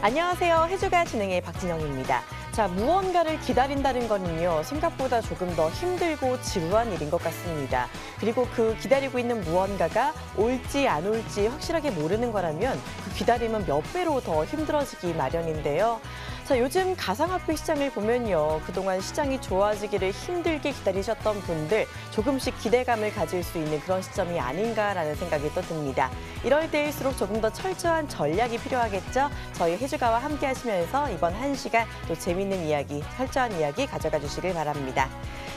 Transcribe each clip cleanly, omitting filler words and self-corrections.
안녕하세요. 해주가 진행의 박진영입니다. 자, 무언가를 기다린다는 거는요, 생각보다 조금 더 힘들고 지루한 일인 것 같습니다. 그리고 그 기다리고 있는 무언가가 올지 안 올지 확실하게 모르는 거라면 그 기다림은 몇 배로 더 힘들어지기 마련인데요. 자, 요즘 가상화폐 시장을 보면요, 그동안 시장이 좋아지기를 힘들게 기다리셨던 분들 조금씩 기대감을 가질 수 있는 그런 시점이 아닌가라는 생각이 또 듭니다. 이럴 때일수록 조금 더 철저한 전략이 필요하겠죠. 저희 해주가와 함께 하시면서 이번 1시간 또 재미있는 이야기, 철저한 이야기 가져가 주시길 바랍니다.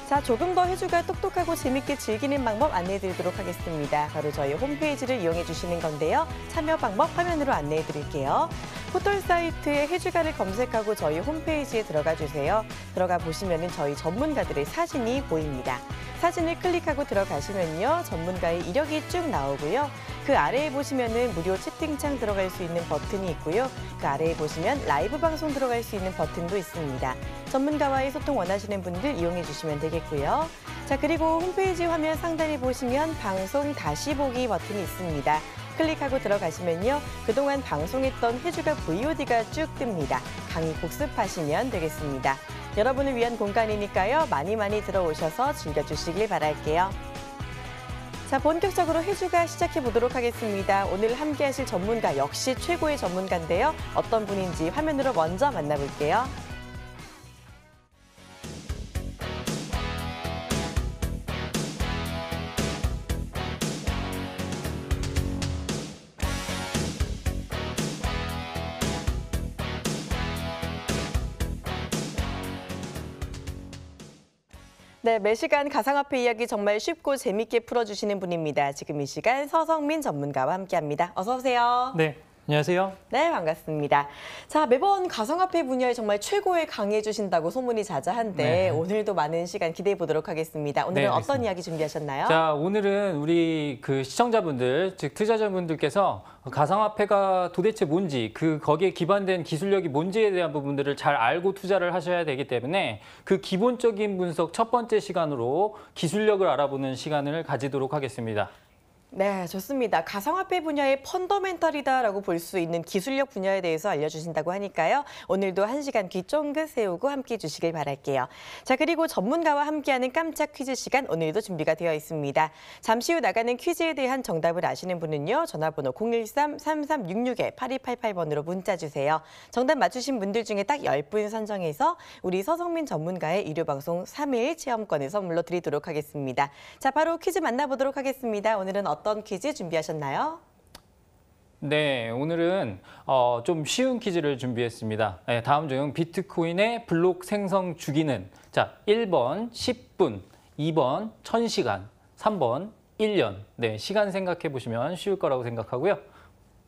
자, 조금 더 해주가 똑똑하고 재밌게 즐기는 방법 안내해드리도록 하겠습니다. 바로 저희 홈페이지를 이용해 주시는 건데요. 참여 방법 화면으로 안내해드릴게요. 포털 사이트에 해주가를 검색하고 저희 홈페이지에 들어가 주세요. 들어가 보시면 저희 전문가들의 사진이 보입니다. 사진을 클릭하고 들어가시면요, 전문가의 이력이 쭉 나오고요. 그 아래에 보시면은 무료 채팅창 들어갈 수 있는 버튼이 있고요. 그 아래에 보시면 라이브 방송 들어갈 수 있는 버튼도 있습니다. 전문가와의 소통 원하시는 분들 이용해 주시면 되겠고요. 자, 그리고 홈페이지 화면 상단에 보시면 방송 다시 보기 버튼이 있습니다. 클릭하고 들어가시면요, 그동안 방송했던 해주가 VOD가 쭉 뜹니다. 강의 복습하시면 되겠습니다. 여러분을 위한 공간이니까요, 많이 들어오셔서 즐겨주시길 바랄게요. 자, 본격적으로 해주가 시작해 보도록 하겠습니다. 오늘 함께 하실 전문가 역시 최고의 전문가인데요. 어떤 분인지 화면으로 먼저 만나볼게요. 네, 매시간 가상화폐 이야기 정말 쉽고 재밌게 풀어주시는 분입니다. 지금 이 시간 서성민 전문가와 함께합니다. 어서 오세요. 네, 안녕하세요. 네, 반갑습니다. 자, 매번 가상화폐 분야에 정말 최고의 강의해 주신다고 소문이 자자한데 네. 오늘도 많은 시간 기대해 보도록 하겠습니다. 오늘은 네, 어떤 이야기 준비하셨나요? 자, 오늘은 우리 시청자분들, 즉 투자자분들께서 가상화폐가 도대체 뭔지, 거기에 기반된 기술력이 뭔지에 대한 부분들을 잘 알고 투자를 하셔야 되기 때문에 그 기본적인 분석 첫 번째 시간으로 기술력을 알아보는 시간을 가지도록 하겠습니다. 네, 좋습니다. 가상화폐 분야의 펀더멘탈이다라고 볼 수 있는 기술력 분야에 대해서 알려주신다고 하니까요. 오늘도 1시간 귀 쫑긋 세우고 함께해 주시길 바랄게요. 자, 그리고 전문가와 함께하는 깜짝 퀴즈 시간 오늘도 준비가 되어 있습니다. 잠시 후 나가는 퀴즈에 대한 정답을 아시는 분은요, 전화번호 013-3366-8288번으로 문자 주세요. 정답 맞추신 분들 중에 딱 10분 선정해서 우리 서성민 전문가의 유료방송 3일 체험권을 선물로 드리도록 하겠습니다. 자, 바로 퀴즈 만나보도록 하겠습니다. 오늘은 어떤 퀴즈 준비하셨나요? 네, 오늘은 좀 쉬운 퀴즈를 준비했습니다. 네, 다음 중 비트코인의 블록 생성 주기는 자, 1번 10분, 2번 1000시간, 3번 1년. 네, 시간 생각해 보시면 쉬울 거라고 생각하고요.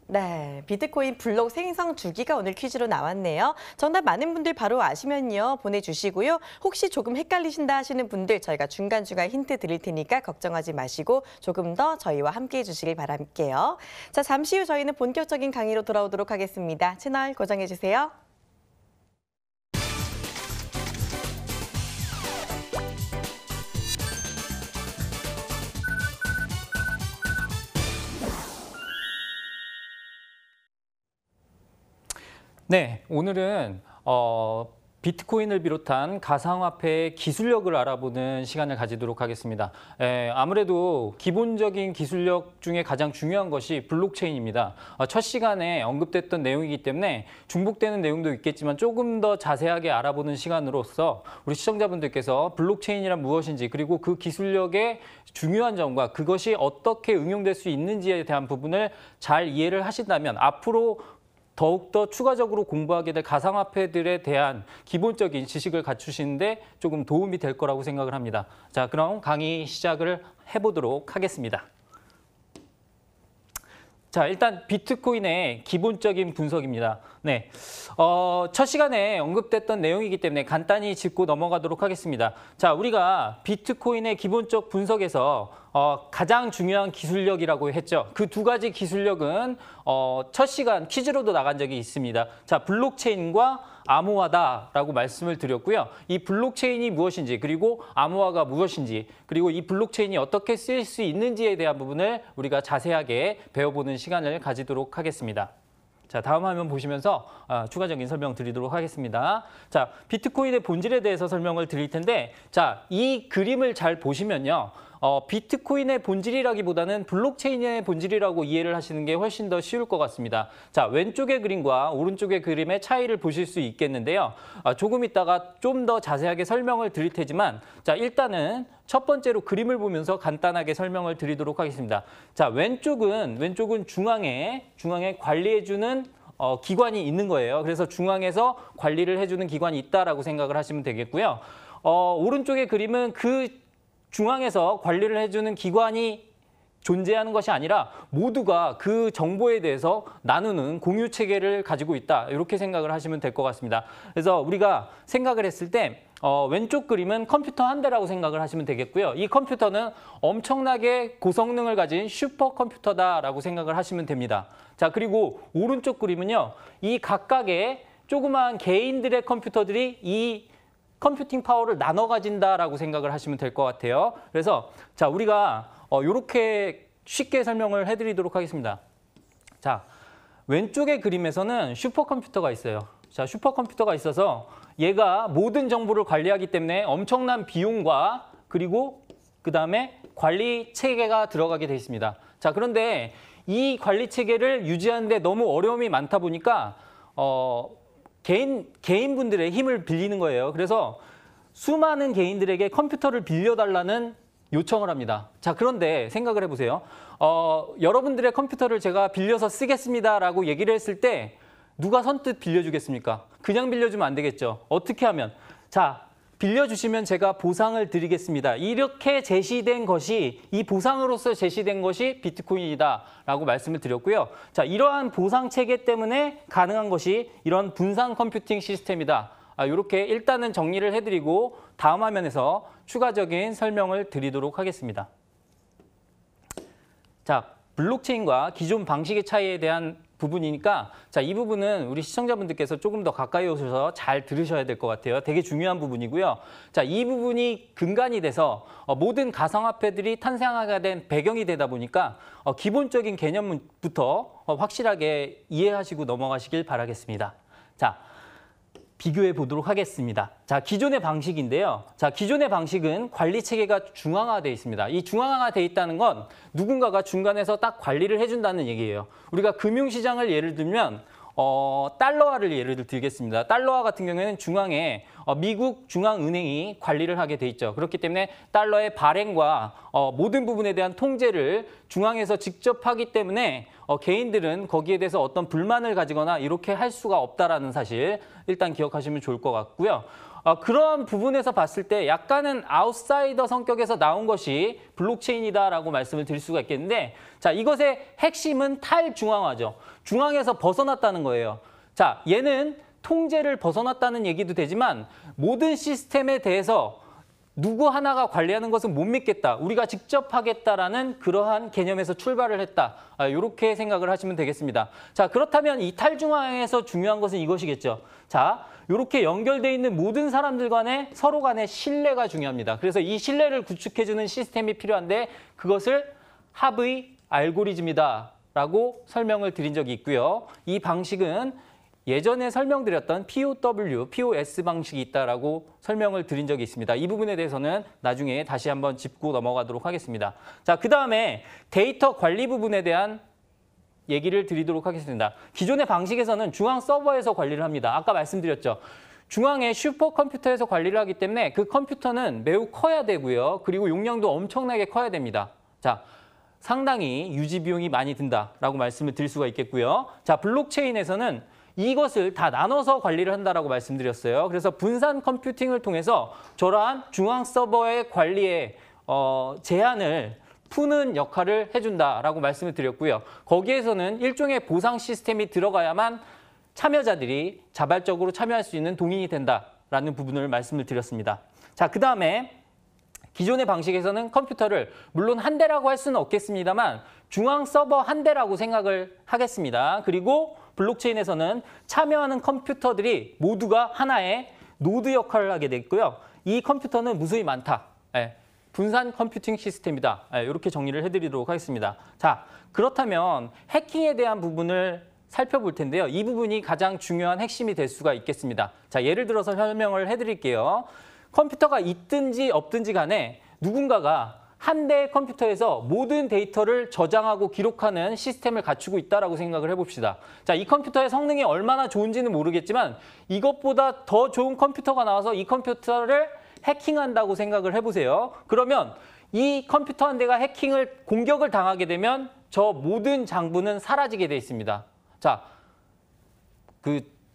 네, 비트코인 블록 생성 주기가 오늘 퀴즈로 나왔네요. 정답 많은 분들 바로 아시면요, 보내주시고요. 혹시 조금 헷갈리신다 하시는 분들 저희가 중간중간 힌트 드릴 테니까 걱정하지 마시고 조금 더 저희와 함께해 주시길 바랄게요. 자, 잠시 후 저희는 본격적인 강의로 돌아오도록 하겠습니다. 채널 고정해 주세요. 네, 오늘은 비트코인을 비롯한 가상화폐의 기술력을 알아보는 시간을 가지도록 하겠습니다. 아무래도 기본적인 기술력 중에 가장 중요한 것이 블록체인입니다. 첫 시간에 언급됐던 내용이기 때문에 중복되는 내용도 있겠지만 조금 더 자세하게 알아보는 시간으로서 우리 시청자분들께서 블록체인이란 무엇인지, 그리고 그 기술력의 중요한 점과 그것이 어떻게 응용될 수 있는지에 대한 부분을 잘 이해를 하신다면 앞으로 더욱더 추가적으로 공부하게 될 가상화폐들에 대한 기본적인 지식을 갖추시는데 조금 도움이 될 거라고 생각을 합니다. 자, 그럼 강의 시작을 해보도록 하겠습니다. 자, 일단 비트코인의 기본적인 분석입니다. 네, 첫 시간에 언급됐던 내용이기 때문에 간단히 짚고 넘어가도록 하겠습니다. 자, 우리가 비트코인의 기본적 분석에서 가장 중요한 기술력이라고 했죠. 그 두 가지 기술력은 첫 시간 퀴즈로도 나간 적이 있습니다. 자, 블록체인과 암호화다라고 말씀을 드렸고요. 이 블록체인이 무엇인지, 그리고 암호화가 무엇인지, 그리고 이 블록체인이 어떻게 쓰일 수 있는지에 대한 부분을 우리가 자세하게 배워보는 시간을 가지도록 하겠습니다. 자, 다음 화면 보시면서 추가적인 설명 드리도록 하겠습니다. 자, 비트코인의 본질에 대해서 설명을 드릴 텐데, 자, 이 그림을 잘 보시면요. 비트코인의 본질이라기보다는 블록체인의 본질이라고 이해를 하시는 게 훨씬 더 쉬울 것 같습니다. 자, 왼쪽의 그림과 오른쪽의 그림의 차이를 보실 수 있겠는데요. 조금 있다가 좀 더 자세하게 설명을 드릴 테지만, 자, 일단은 첫 번째로 그림을 보면서 간단하게 설명을 드리도록 하겠습니다. 자, 왼쪽은 중앙에 관리해주는 기관이 있는 거예요. 그래서 중앙에서 관리를 해주는 기관이 있다라고 생각을 하시면 되겠고요. 오른쪽의 그림은 그 중앙에서 관리를 해주는 기관이 존재하는 것이 아니라 모두가 그 정보에 대해서 나누는 공유 체계를 가지고 있다. 이렇게 생각을 하시면 될 것 같습니다. 그래서 우리가 생각을 했을 때 왼쪽 그림은 컴퓨터 한 대라고 생각을 하시면 되겠고요. 이 컴퓨터는 엄청나게 고성능을 가진 슈퍼컴퓨터다라고 생각을 하시면 됩니다. 자, 그리고 오른쪽 그림은요. 이 각각의 조그마한 개인들의 컴퓨터들이 이 컴퓨팅 파워를 나눠 가진다라고 생각을 하시면 될 것 같아요. 그래서 자, 우리가 이렇게 쉽게 설명을 해드리도록 하겠습니다. 자, 왼쪽의 그림에서는 슈퍼컴퓨터가 있어요. 자, 슈퍼컴퓨터가 있어서 얘가 모든 정보를 관리하기 때문에 엄청난 비용과 그리고 그다음에 관리 체계가 들어가게 돼 있습니다. 자, 그런데 이 관리 체계를 유지하는 데 너무 어려움이 많다 보니까 개인분들의 힘을 빌리는 거예요. 그래서 수많은 개인들에게 컴퓨터를 빌려달라는 요청을 합니다. 자, 그런데 생각을 해보세요. 여러분들의 컴퓨터를 제가 빌려서 쓰겠습니다라고 얘기를 했을 때 누가 선뜻 빌려주겠습니까? 그냥 빌려주면 안 되겠죠. 어떻게 하면? 자, 빌려주시면 제가 보상을 드리겠습니다. 이렇게 제시된 것이, 이 보상으로서 제시된 것이 비트코인이다라고 말씀을 드렸고요. 자, 이러한 보상 체계 때문에 가능한 것이 이런 분산 컴퓨팅 시스템이다. 이렇게 일단은 정리를 해드리고 다음 화면에서 추가적인 설명을 드리도록 하겠습니다. 자, 블록체인과 기존 방식의 차이에 대한 부분이니까 자, 이 부분은 우리 시청자분들께서 조금 더 가까이 오셔서 잘 들으셔야 될 것 같아요. 되게 중요한 부분이고요. 자, 이 부분이 근간이 돼서 모든 가상화폐들이 탄생하게 된 배경이 되다 보니까 기본적인 개념부터 확실하게 이해하시고 넘어가시길 바라겠습니다. 자, 비교해 보도록 하겠습니다. 자, 기존의 방식인데요. 자, 기존의 방식은 관리 체계가 중앙화되어 있습니다. 이 중앙화되어 있다는 건 누군가가 중간에서 딱 관리를 해준다는 얘기예요. 우리가 금융시장을 예를 들면 달러화를 예를 들겠습니다. 달러화 같은 경우에는 중앙에 미국 중앙은행이 관리를 하게 돼 있죠. 그렇기 때문에 달러의 발행과 모든 부분에 대한 통제를 중앙에서 직접 하기 때문에 개인들은 거기에 대해서 어떤 불만을 가지거나 이렇게 할 수가 없다라는 사실 일단 기억하시면 좋을 것 같고요. 그런 부분에서 봤을 때 약간은 아웃사이더 성격에서 나온 것이 블록체인이다라고 말씀을 드릴 수가 있겠는데, 자, 이것의 핵심은 탈중앙화죠. 중앙에서 벗어났다는 거예요. 자, 얘는 통제를 벗어났다는 얘기도 되지만 모든 시스템에 대해서 누구 하나가 관리하는 것은 못 믿겠다. 우리가 직접 하겠다라는 그러한 개념에서 출발을 했다. 이렇게 생각을 하시면 되겠습니다. 자, 그렇다면 이 탈중앙에서 중요한 것은 이것이겠죠. 자, 이렇게 연결되어 있는 모든 사람들 간의 서로 간의 신뢰가 중요합니다. 그래서 이 신뢰를 구축해주는 시스템이 필요한데 그것을 합의 알고리즘이다라고 설명을 드린 적이 있고요. 이 방식은 예전에 설명드렸던 POW, POS 방식이 있다라고 설명을 드린 적이 있습니다. 이 부분에 대해서는 나중에 다시 한번 짚고 넘어가도록 하겠습니다. 자, 그 다음에 데이터 관리 부분에 대한 얘기를 드리도록 하겠습니다. 기존의 방식에서는 중앙 서버에서 관리를 합니다. 아까 말씀드렸죠. 중앙의 슈퍼컴퓨터에서 관리를 하기 때문에 그 컴퓨터는 매우 커야 되고요. 그리고 용량도 엄청나게 커야 됩니다. 자, 상당히 유지 비용이 많이 든다라고 말씀을 드릴 수가 있겠고요. 자, 블록체인에서는 이것을 다 나눠서 관리를 한다라고 말씀드렸어요. 그래서 분산 컴퓨팅을 통해서 저러한 중앙 서버의 관리에 제한을 푸는 역할을 해준다라고 말씀을 드렸고요. 거기에서는 일종의 보상 시스템이 들어가야만 참여자들이 자발적으로 참여할 수 있는 동인이 된다라는 부분을 말씀을 드렸습니다. 자, 그 다음에 기존의 방식에서는 컴퓨터를 물론 한 대라고 할 수는 없겠습니다만 중앙 서버 한 대라고 생각을 하겠습니다. 그리고 블록체인에서는 참여하는 컴퓨터들이 모두가 하나의 노드 역할을 하게 돼 있고요. 이 컴퓨터는 무수히 많다. 분산 컴퓨팅 시스템이다. 이렇게 정리를 해드리도록 하겠습니다. 자, 그렇다면 해킹에 대한 부분을 살펴볼 텐데요. 이 부분이 가장 중요한 핵심이 될 수가 있겠습니다. 자, 예를 들어서 설명을 해드릴게요. 컴퓨터가 있든지 없든지 간에 누군가가 한 대의 컴퓨터에서 모든 데이터를 저장하고 기록하는 시스템을 갖추고 있다고 생각을 해봅시다. 자, 이 컴퓨터의 성능이 얼마나 좋은지는 모르겠지만 이것보다 더 좋은 컴퓨터가 나와서 이 컴퓨터를 해킹한다고 생각을 해보세요. 그러면 이 컴퓨터 한 대가 공격을 당하게 되면 저 모든 장부는 사라지게 돼 있습니다. 자,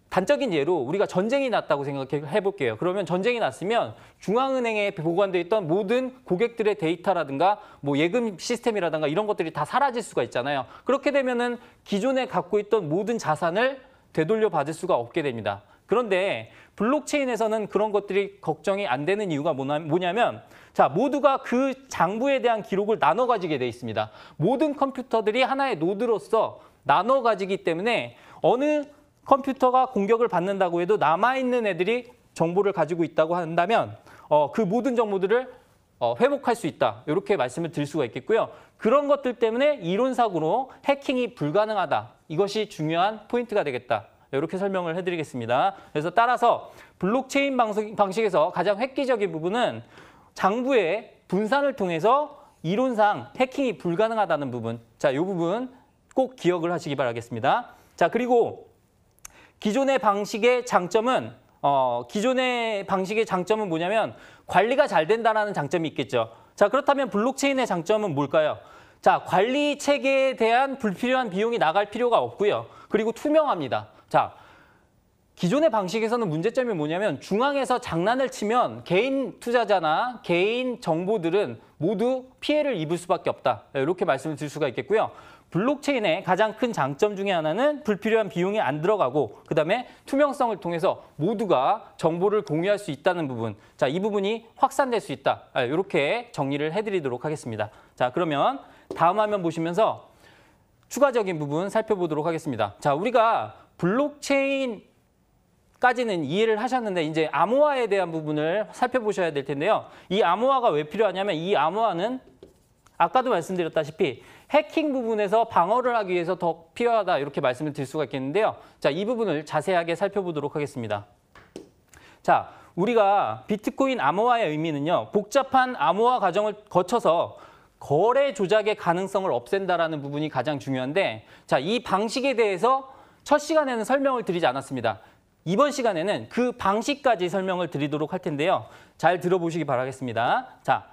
단적인 예로 우리가 전쟁이 났다고 생각해 볼게요. 그러면 전쟁이 났으면 중앙은행에 보관되어 있던 모든 고객들의 데이터라든가 뭐 예금 시스템이라든가 이런 것들이 다 사라질 수가 있잖아요. 그렇게 되면은 기존에 갖고 있던 모든 자산을 되돌려 받을 수가 없게 됩니다. 그런데 블록체인에서는 그런 것들이 걱정이 안 되는 이유가 뭐냐면 자, 모두가 그 장부에 대한 기록을 나눠 가지게 돼 있습니다. 모든 컴퓨터들이 하나의 노드로서 나눠 가지기 때문에 어느 컴퓨터가 공격을 받는다고 해도 남아있는 애들이 정보를 가지고 있다고 한다면 그 모든 정보들을 회복할 수 있다. 이렇게 말씀을 드릴 수가 있겠고요. 그런 것들 때문에 이론상으로 해킹이 불가능하다. 이것이 중요한 포인트가 되겠다. 이렇게 설명을 해드리겠습니다. 그래서 따라서 블록체인 방식에서 가장 획기적인 부분은 장부의 분산을 통해서 이론상 해킹이 불가능하다는 부분. 자, 이 부분 꼭 기억을 하시기 바라겠습니다. 자, 그리고 기존의 방식의 장점은 뭐냐면 관리가 잘 된다는 장점이 있겠죠. 자, 그렇다면 블록체인의 장점은 뭘까요? 자, 관리 체계에 대한 불필요한 비용이 나갈 필요가 없고요. 그리고 투명합니다. 자, 기존의 방식에서는 문제점이 뭐냐면 중앙에서 장난을 치면 개인 투자자나 개인 정보들은 모두 피해를 입을 수밖에 없다. 이렇게 말씀을 드릴 수가 있겠고요. 블록체인의 가장 큰 장점 중에 하나는 불필요한 비용이 안 들어가고 그다음에 투명성을 통해서 모두가 정보를 공유할 수 있다는 부분. 자, 이 부분이 확산될 수 있다. 이렇게 정리를 해드리도록 하겠습니다. 자, 그러면 다음 화면 보시면서 추가적인 부분 살펴보도록 하겠습니다. 자, 우리가 블록체인까지는 이해를 하셨는데 이제 암호화에 대한 부분을 살펴보셔야 될 텐데요. 이 암호화가 왜 필요하냐면 이 암호화는 아까도 말씀드렸다시피 해킹 부분에서 방어를 하기 위해서 더 필요하다 이렇게 말씀을 드릴 수가 있겠는데요. 자, 이 부분을 자세하게 살펴보도록 하겠습니다. 자, 우리가 비트코인 암호화의 의미는요. 복잡한 암호화 과정을 거쳐서 거래 조작의 가능성을 없앤다라는 부분이 가장 중요한데 자, 이 방식에 대해서 첫 시간에는 설명을 드리지 않았습니다. 이번 시간에는 그 방식까지 설명을 드리도록 할 텐데요. 잘 들어보시기 바라겠습니다. 자,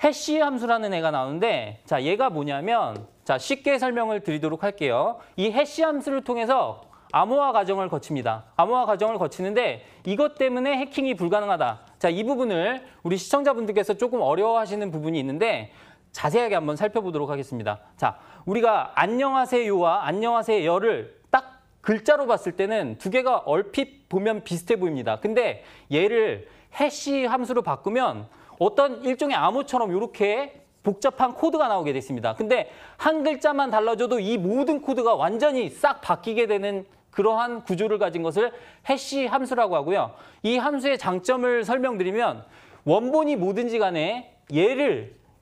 해시 함수라는 애가 나오는데 자, 얘가 뭐냐면 자, 쉽게 설명을 드리도록 할게요. 이 해시 함수를 통해서 암호화 과정을 거칩니다. 암호화 과정을 거치는데 이것 때문에 해킹이 불가능하다. 자, 이 부분을 우리 시청자분들께서 조금 어려워하시는 부분이 있는데 자세하게 한번 살펴보도록 하겠습니다. 자, 우리가 안녕하세요와 안녕하세요를 딱 글자로 봤을 때는 두 개가 얼핏 보면 비슷해 보입니다. 근데 얘를 해시 함수로 바꾸면 어떤 일종의 암호처럼 이렇게 복잡한 코드가 나오게 됐습니다. 근데 한 글자만 달라져도 이 모든 코드가 완전히 싹 바뀌게 되는 그러한 구조를 가진 것을 해시 함수라고 하고요. 이 함수의 장점을 설명드리면 원본이 뭐든지 간에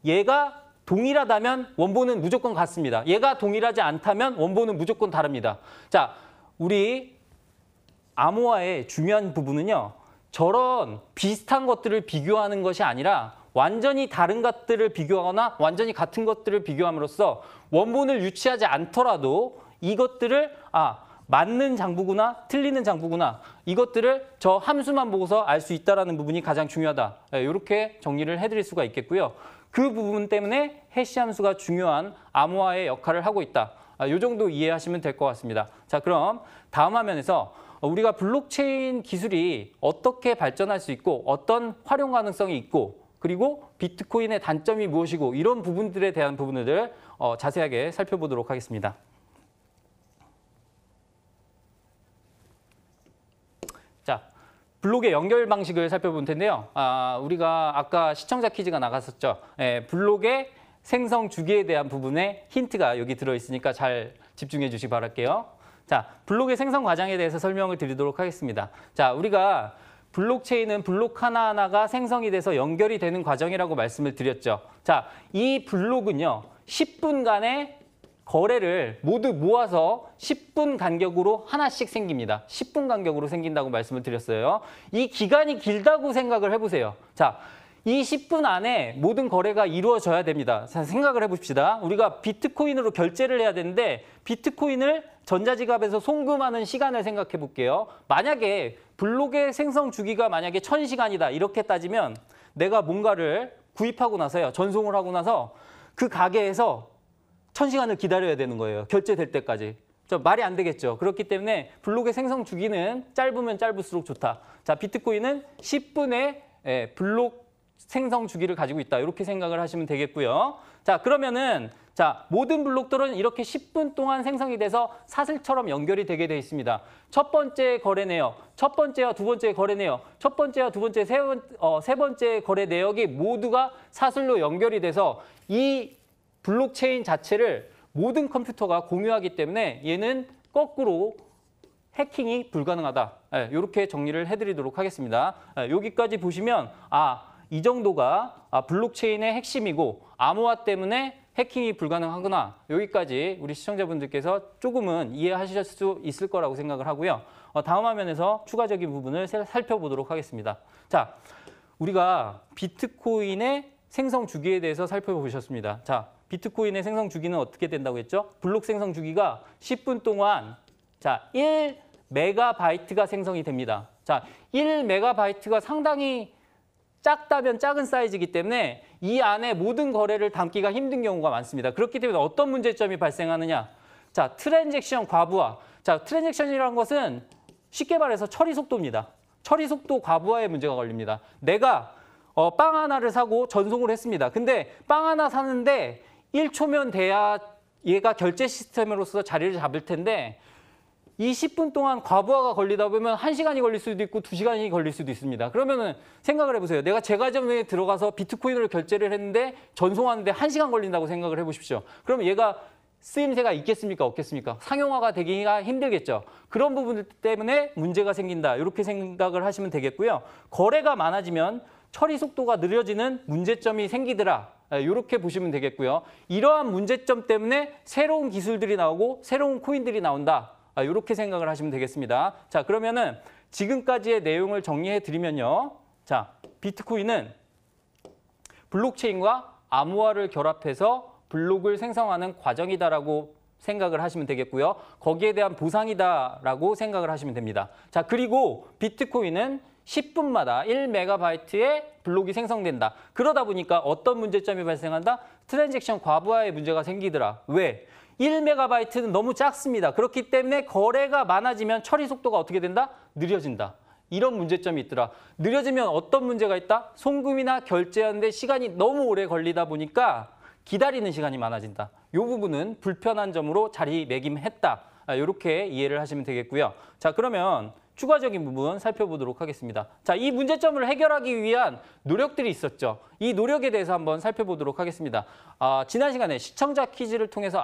얘가 동일하다면 원본은 무조건 같습니다. 얘가 동일하지 않다면 원본은 무조건 다릅니다. 자, 우리 암호화의 중요한 부분은요. 저런 비슷한 것들을 비교하는 것이 아니라 완전히 다른 것들을 비교하거나 완전히 같은 것들을 비교함으로써 원본을 유치하지 않더라도 이것들을 맞는 장부구나 틀리는 장부구나 이것들을 저 함수만 보고서 알 수 있다는 부분이 가장 중요하다. 이렇게 정리를 해드릴 수가 있겠고요. 그 부분 때문에 해시 함수가 중요한 암호화의 역할을 하고 있다. 이 정도 이해하시면 될 것 같습니다. 자, 그럼 다음 화면에서 우리가 블록체인 기술이 어떻게 발전할 수 있고 어떤 활용 가능성이 있고 그리고 비트코인의 단점이 무엇이고 이런 부분들에 대한 부분을 자세하게 살펴보도록 하겠습니다. 자, 블록의 연결 방식을 살펴볼 텐데요. 우리가 아까 시청자 퀴즈가 나갔었죠. 블록의 생성 주기에 대한 부분에 힌트가 여기 들어있으니까 잘 집중해 주시기 바랄게요. 자, 블록의 생성 과정에 대해서 설명을 드리도록 하겠습니다. 자, 우리가 블록체인은 블록 하나하나가 생성이 돼서 연결이 되는 과정이라고 말씀을 드렸죠. 자, 이 블록은요, 10분간의 거래를 모두 모아서 10분 간격으로 하나씩 생깁니다. 10분 간격으로 생긴다고 말씀을 드렸어요. 이 기간이 길다고 생각을 해보세요. 자, 이 10분 안에 모든 거래가 이루어져야 됩니다. 자, 생각을 해봅시다. 우리가 비트코인으로 결제를 해야 되는데 비트코인을 전자지갑에서 송금하는 시간을 생각해 볼게요. 만약에 블록의 생성 주기가 만약에 1000시간이다 이렇게 따지면 내가 뭔가를 구입하고 나서요. 전송을 하고 나서 그 가게에서 1000시간을 기다려야 되는 거예요. 결제될 때까지. 말이 안 되겠죠. 그렇기 때문에 블록의 생성 주기는 짧으면 짧을수록 좋다. 자, 비트코인은 10분의 블록 생성 주기를 가지고 있다. 이렇게 생각을 하시면 되겠고요. 자, 그러면은 자, 모든 블록들은 이렇게 10분 동안 생성이 돼서 사슬처럼 연결이 되게 돼 있습니다. 첫 번째 거래 내역, 첫 번째와 두 번째 거래 내역, 첫 번째와 두 번째, 세 번째 거래 내역이 모두가 사슬로 연결이 돼서 이 블록체인 자체를 모든 컴퓨터가 공유하기 때문에 얘는 거꾸로 해킹이 불가능하다. 이렇게 정리를 해드리도록 하겠습니다. 여기까지 보시면 이 정도가 블록체인의 핵심이고 암호화 때문에 해킹이 불가능하구나. 여기까지 우리 시청자분들께서 조금은 이해하실 수 있을 거라고 생각을 하고요. 다음 화면에서 추가적인 부분을 살펴보도록 하겠습니다. 자, 우리가 비트코인의 생성 주기에 대해서 살펴보셨습니다. 자, 비트코인의 생성 주기는 어떻게 된다고 했죠? 블록 생성 주기가 10분 동안 1메가바이트가 생성이 됩니다. 자, 1메가바이트가 상당히 작다면 작은 사이즈이기 때문에 이 안에 모든 거래를 담기가 힘든 경우가 많습니다. 그렇기 때문에 어떤 문제점이 발생하느냐? 자, 트랜잭션 과부하. 자, 트랜잭션이라는 것은 쉽게 말해서 처리 속도입니다. 처리 속도 과부하에 문제가 걸립니다. 내가 빵 하나를 사고 전송을 했습니다. 근데 빵 하나 사는데 1초면 돼야 얘가 결제 시스템으로서 자리를 잡을 텐데 이 10분 동안 과부하가 걸리다 보면 1시간이 걸릴 수도 있고 2시간이 걸릴 수도 있습니다. 그러면은 생각을 해보세요. 내가 제과점에 들어가서 비트코인으로 결제를 했는데 전송하는데 1시간 걸린다고 생각을 해보십시오. 그럼 얘가 쓰임새가 있겠습니까? 없겠습니까? 상용화가 되기가 힘들겠죠. 그런 부분들 때문에 문제가 생긴다. 이렇게 생각을 하시면 되겠고요. 거래가 많아지면 처리 속도가 느려지는 문제점이 생기더라. 이렇게 보시면 되겠고요. 이러한 문제점 때문에 새로운 기술들이 나오고 새로운 코인들이 나온다. 이렇게 생각을 하시면 되겠습니다. 자, 그러면은 지금까지의 내용을 정리해 드리면요. 자, 비트코인은 블록체인과 암호화를 결합해서 블록을 생성하는 과정이다라고 생각을 하시면 되겠고요. 거기에 대한 보상이다라고 생각을 하시면 됩니다. 자, 그리고 비트코인은 10분마다 1메가바이트의 블록이 생성된다. 그러다 보니까 어떤 문제점이 발생한다? 트랜잭션 과부하의 문제가 생기더라. 왜? 1메가바이트는 너무 작습니다. 그렇기 때문에 거래가 많아지면 처리 속도가 어떻게 된다? 느려진다. 이런 문제점이 있더라. 느려지면 어떤 문제가 있다? 송금이나 결제하는데 시간이 너무 오래 걸리다 보니까 기다리는 시간이 많아진다. 이 부분은 불편한 점으로 자리매김했다. 이렇게 이해를 하시면 되겠고요. 자, 그러면 추가적인 부분 살펴보도록 하겠습니다. 자, 이 문제점을 해결하기 위한 노력들이 있었죠. 이 노력에 대해서 한번 살펴보도록 하겠습니다. 지난 시간에 시청자 퀴즈를 통해서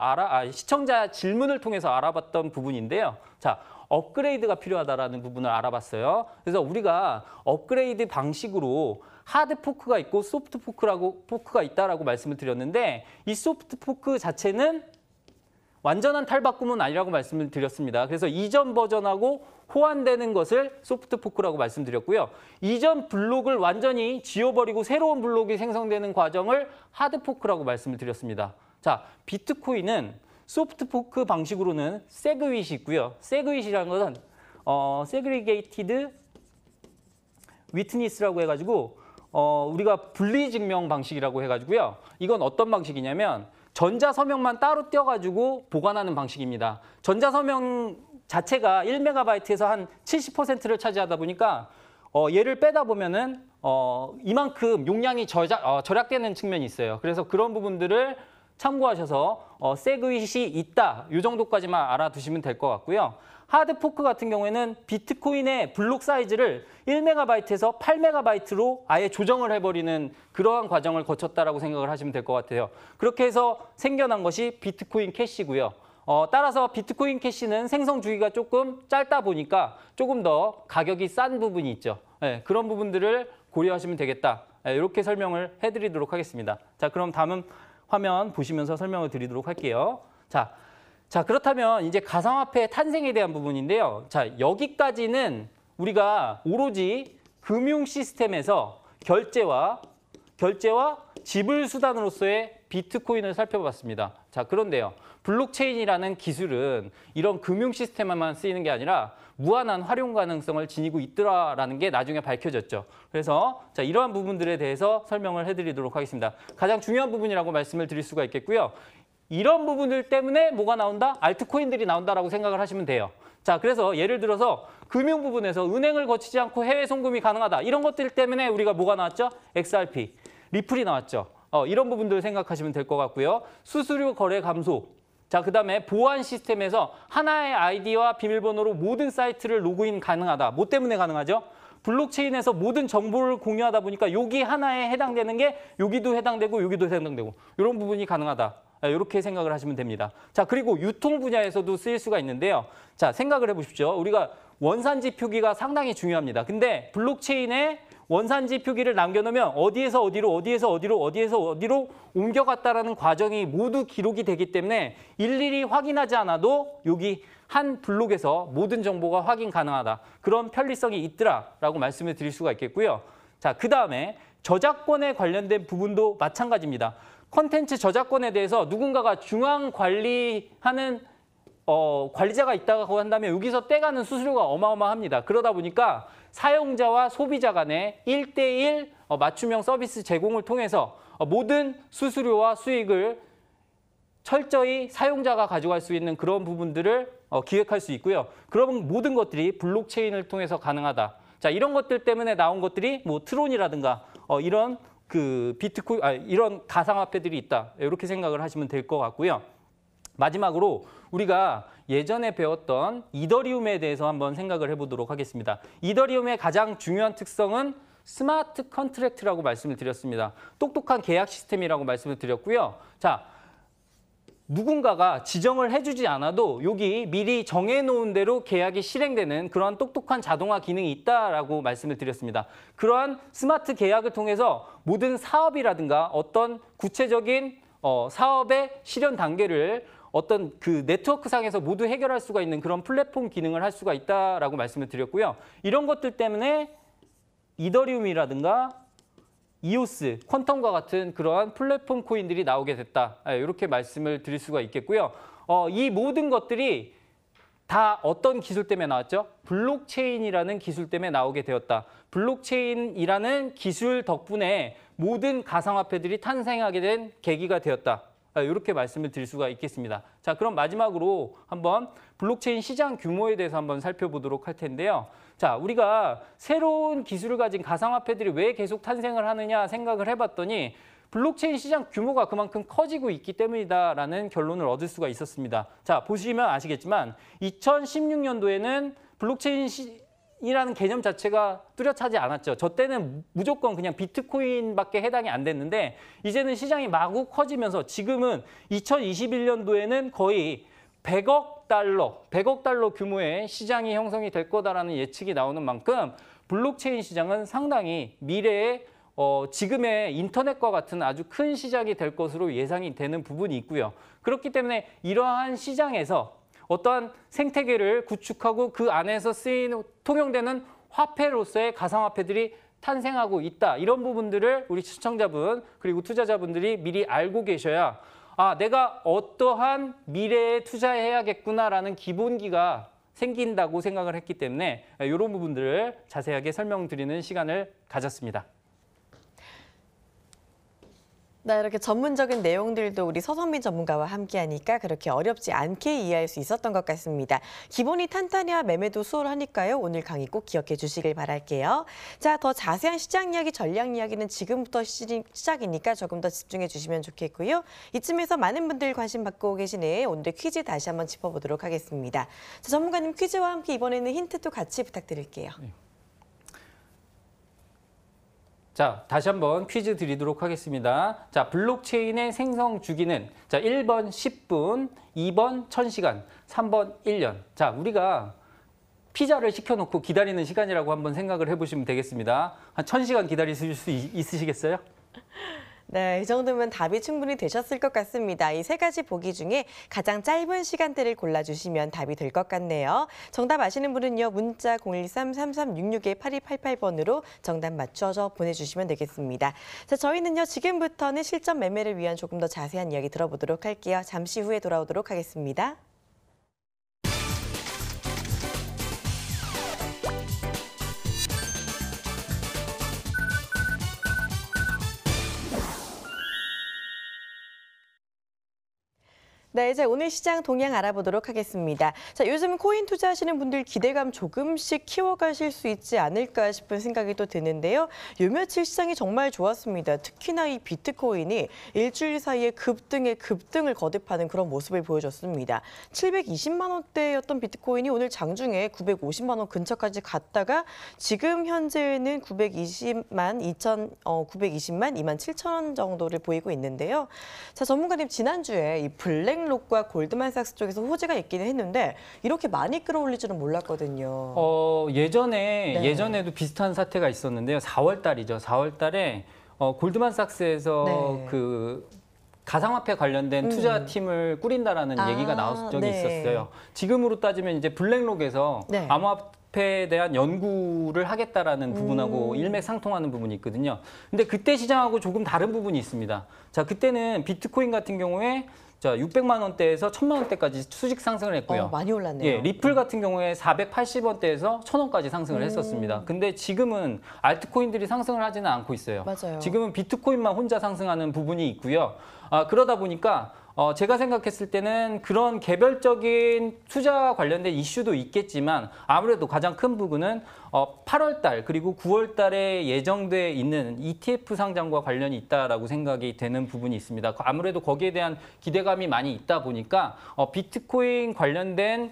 시청자 질문을 통해서 알아봤던 부분인데요. 자, 업그레이드가 필요하다라는 부분을 알아봤어요. 그래서 우리가 업그레이드 방식으로 하드 포크가 있고 소프트 포크가 있다라고 말씀을 드렸는데 이 소프트 포크 자체는 완전한 탈바꿈은 아니라고 말씀을 드렸습니다. 그래서 이전 버전하고 호환되는 것을 소프트 포크라고 말씀드렸고요. 이전 블록을 완전히 지워버리고 새로운 블록이 생성되는 과정을 하드 포크라고 말씀을 드렸습니다. 자, 비트코인은 소프트 포크 방식으로는 세그윗이 있고요. 세그윗이라는 것은 세그리게이티드 위트니스라고 해가지고 우리가 분리 증명 방식이라고 해가지고요. 이건 어떤 방식이냐면 전자서명만 따로 떼어가지고 보관하는 방식입니다. 전자서명 자체가 1메가바이트에서 한 70%를 차지하다 보니까 얘를 빼다 보면은 이만큼 용량이 절약되는 측면이 있어요. 그래서 그런 부분들을 참고하셔서 세그윗이 있다. 이 정도까지만 알아두시면 될 것 같고요. 하드포크 같은 경우에는 비트코인의 블록 사이즈를 1메가바이트에서 8메가바이트로 아예 조정을 해버리는 그러한 과정을 거쳤다라고 생각을 하시면 될 것 같아요. 그렇게 해서 생겨난 것이 비트코인 캐시고요. 따라서 비트코인 캐시는 생성 주기가 조금 짧다 보니까 조금 더 가격이 싼 부분이 있죠. 네, 그런 부분들을 고려하시면 되겠다. 네, 이렇게 설명을 해드리도록 하겠습니다. 자, 그럼 다음 화면 보시면서 설명을 드리도록 할게요. 자, 그렇다면 이제 가상화폐 탄생에 대한 부분인데요. 자, 여기까지는 우리가 오로지 금융 시스템에서 결제와 지불 수단으로서의 비트코인을 살펴봤습니다. 자, 그런데요. 블록체인이라는 기술은 이런 금융 시스템에만 쓰이는 게 아니라 무한한 활용 가능성을 지니고 있더라라는 게 나중에 밝혀졌죠. 그래서 자, 이러한 부분들에 대해서 설명을 해드리도록 하겠습니다. 가장 중요한 부분이라고 말씀을 드릴 수가 있겠고요. 이런 부분들 때문에 뭐가 나온다? 알트코인들이 나온다라고 생각을 하시면 돼요. 자, 그래서 예를 들어서 금융 부분에서 은행을 거치지 않고 해외 송금이 가능하다. 이런 것들 때문에 우리가 뭐가 나왔죠? XRP, 리플이 나왔죠. 이런 부분들 생각하시면 될 것 같고요. 수수료 거래 감소. 자, 그다음에 보안 시스템에서 하나의 아이디와 비밀번호로 모든 사이트를 로그인 가능하다. 뭐 때문에 가능하죠? 블록체인에서 모든 정보를 공유하다 보니까 여기 하나에 해당되는 게 여기도 해당되고 여기도 해당되고 이런 부분이 가능하다. 이렇게 생각을 하시면 됩니다. 자, 그리고 유통 분야에서도 쓰일 수가 있는데요. 자, 생각을 해보십시오. 우리가 원산지 표기가 상당히 중요합니다. 근데 블록체인에 원산지 표기를 남겨놓으면 어디에서 어디로 옮겨갔다라는 과정이 모두 기록이 되기 때문에 일일이 확인하지 않아도 여기 한 블록에서 모든 정보가 확인 가능하다. 그런 편리성이 있더라라고 말씀을 드릴 수가 있겠고요. 자, 그다음에 저작권에 관련된 부분도 마찬가지입니다. 콘텐츠 저작권에 대해서 누군가가 중앙 관리하는 관리자가 있다고 한다면 여기서 떼가는 수수료가 어마어마합니다. 그러다 보니까 사용자와 소비자 간의 1대1 맞춤형 서비스 제공을 통해서 모든 수수료와 수익을 철저히 사용자가 가져갈 수 있는 그런 부분들을 기획할 수 있고요. 그런 모든 것들이 블록체인을 통해서 가능하다. 자, 이런 것들 때문에 나온 것들이 뭐 트론이라든가 이런 이런 가상화폐들이 있다. 이렇게 생각을 하시면 될 것 같고요. 마지막으로 우리가 예전에 배웠던 이더리움에 대해서 한번 생각을 해보도록 하겠습니다. 이더리움의 가장 중요한 특성은 스마트 컨트랙트라고 말씀을 드렸습니다. 똑똑한 계약 시스템이라고 말씀을 드렸고요. 자, 누군가가 지정을 해주지 않아도 여기 미리 정해놓은 대로 계약이 실행되는 그러한 똑똑한 자동화 기능이 있다라고 말씀을 드렸습니다. 그러한 스마트 계약을 통해서 모든 사업이라든가 어떤 구체적인 사업의 실현 단계를 어떤 그 네트워크상에서 모두 해결할 수가 있는 그런 플랫폼 기능을 할 수가 있다라고 말씀을 드렸고요. 이런 것들 때문에 이더리움이라든가 이오스, 퀀텀과 같은 그러한 플랫폼 코인들이 나오게 됐다. 이렇게 말씀을 드릴 수가 있겠고요. 이 모든 것들이 다 어떤 기술 때문에 나왔죠? 블록체인이라는 기술 때문에 나오게 되었다. 블록체인이라는 기술 덕분에 모든 가상화폐들이 탄생하게 된 계기가 되었다. 이렇게 말씀을 드릴 수가 있겠습니다. 자, 그럼 마지막으로 한번 블록체인 시장 규모에 대해서 한번 살펴보도록 할 텐데요. 자, 우리가 새로운 기술을 가진 가상화폐들이 왜 계속 탄생을 하느냐 생각을 해봤더니 블록체인 시장 규모가 그만큼 커지고 있기 때문이다라는 결론을 얻을 수가 있었습니다. 자, 보시면 아시겠지만 2016년도에는 블록체인이라는 개념 자체가 뚜렷하지 않았죠. 저 때는 무조건 그냥 비트코인밖에 해당이 안 됐는데 이제는 시장이 마구 커지면서 지금은 2021년도에는 거의 100억 달러 규모의 시장이 형성이 될 거다라는 예측이 나오는 만큼 블록체인 시장은 상당히 미래에 지금의 인터넷과 같은 아주 큰 시장이 될 것으로 예상이 되는 부분이 있고요. 그렇기 때문에 이러한 시장에서 어떠한 생태계를 구축하고 그 안에서 통용되는 화폐로서의 가상화폐들이 탄생하고 있다. 이런 부분들을 우리 시청자분 그리고 투자자분들이 미리 알고 계셔야 내가 어떠한 미래에 투자해야겠구나라는 기본기가 생긴다고 생각을 했기 때문에 이런 부분들을 자세하게 설명드리는 시간을 가졌습니다. 네, 이렇게 전문적인 내용들도 우리 서성민 전문가와 함께하니까 그렇게 어렵지 않게 이해할 수 있었던 것 같습니다. 기본이 탄탄해야 매매도 수월하니까요. 오늘 강의 꼭 기억해 주시길 바랄게요. 자, 더 자세한 시장 이야기, 전략 이야기는 지금부터 시작이니까 조금 더 집중해 주시면 좋겠고요. 이쯤에서 많은 분들 관심 받고 계시네. 오늘의 퀴즈 다시 한번 짚어보도록 하겠습니다. 자, 전문가님 퀴즈와 함께 이번에는 힌트도 같이 부탁드릴게요. 네. 자, 다시 한번 퀴즈 드리도록 하겠습니다. 자, 블록체인의 생성 주기는 자, 1번 10분, 2번 1000시간, 3번 1년. 자, 우리가 피자를 시켜놓고 기다리는 시간이라고 한번 생각을 해보시면 되겠습니다. 한 1000시간 기다리실 수 있으시겠어요? 네, 이 정도면 답이 충분히 되셨을 것 같습니다. 이 세 가지 보기 중에 가장 짧은 시간대를 골라주시면 답이 될 것 같네요. 정답 아시는 분은요, 문자 013-3366-8288번으로 정답 맞춰서 보내주시면 되겠습니다. 자, 저희는요, 지금부터는 실전 매매를 위한 조금 더 자세한 이야기 들어보도록 할게요. 잠시 후에 돌아오도록 하겠습니다. 네, 이제 오늘 시장 동향 알아보도록 하겠습니다. 자, 요즘 코인 투자하시는 분들 기대감 조금씩 키워가실 수 있지 않을까 싶은 생각이 또 드는데요. 요 며칠 시장이 정말 좋았습니다. 특히나 이 비트코인이 일주일 사이에 급등을 거듭하는 그런 모습을 보여줬습니다. 720만 원대였던 비트코인이 오늘 장중에 950만 원 근처까지 갔다가 지금 현재는 920만 2만 7천 원 정도를 보이고 있는데요. 자, 전문가님 지난주에 이 블랙록과 골드만삭스 쪽에서 호재가 있기는 했는데 이렇게 많이 끌어올릴 줄은 몰랐거든요. 예전에도 비슷한 사태가 있었는데요. 4월 달이죠. 4월 달에 골드만삭스에서 네. 그 가상화폐 관련된 투자팀을 꾸린다라는 얘기가 나왔 적이 있었어요. 지금으로 따지면 이제 블랙록에서 네. 암호화폐에 대한 연구를 하겠다라는 부분하고 일맥상통하는 부분이 있거든요. 근데 그때 시장하고 조금 다른 부분이 있습니다. 자, 그때는 비트코인 같은 경우에 자, 600만 원대에서 1000만 원대까지 수직 상승을 했고요. 많이 올랐네요. 예, 리플 같은 경우에 480원대에서 1000원까지 상승을 했었습니다. 근데 지금은 알트코인들이 상승을 하지는 않고 있어요. 맞아요. 지금은 비트코인만 혼자 상승하는 부분이 있고요. 그러다 보니까 제가 생각했을 때는 그런 개별적인 투자 관련된 이슈도 있겠지만 아무래도 가장 큰 부분은 8월 달 그리고 9월 달에 예정돼 있는 ETF 상장과 관련이 있다라고 생각이 되는 부분이 있습니다. 아무래도 거기에 대한 기대감이 많이 있다 보니까 비트코인 관련된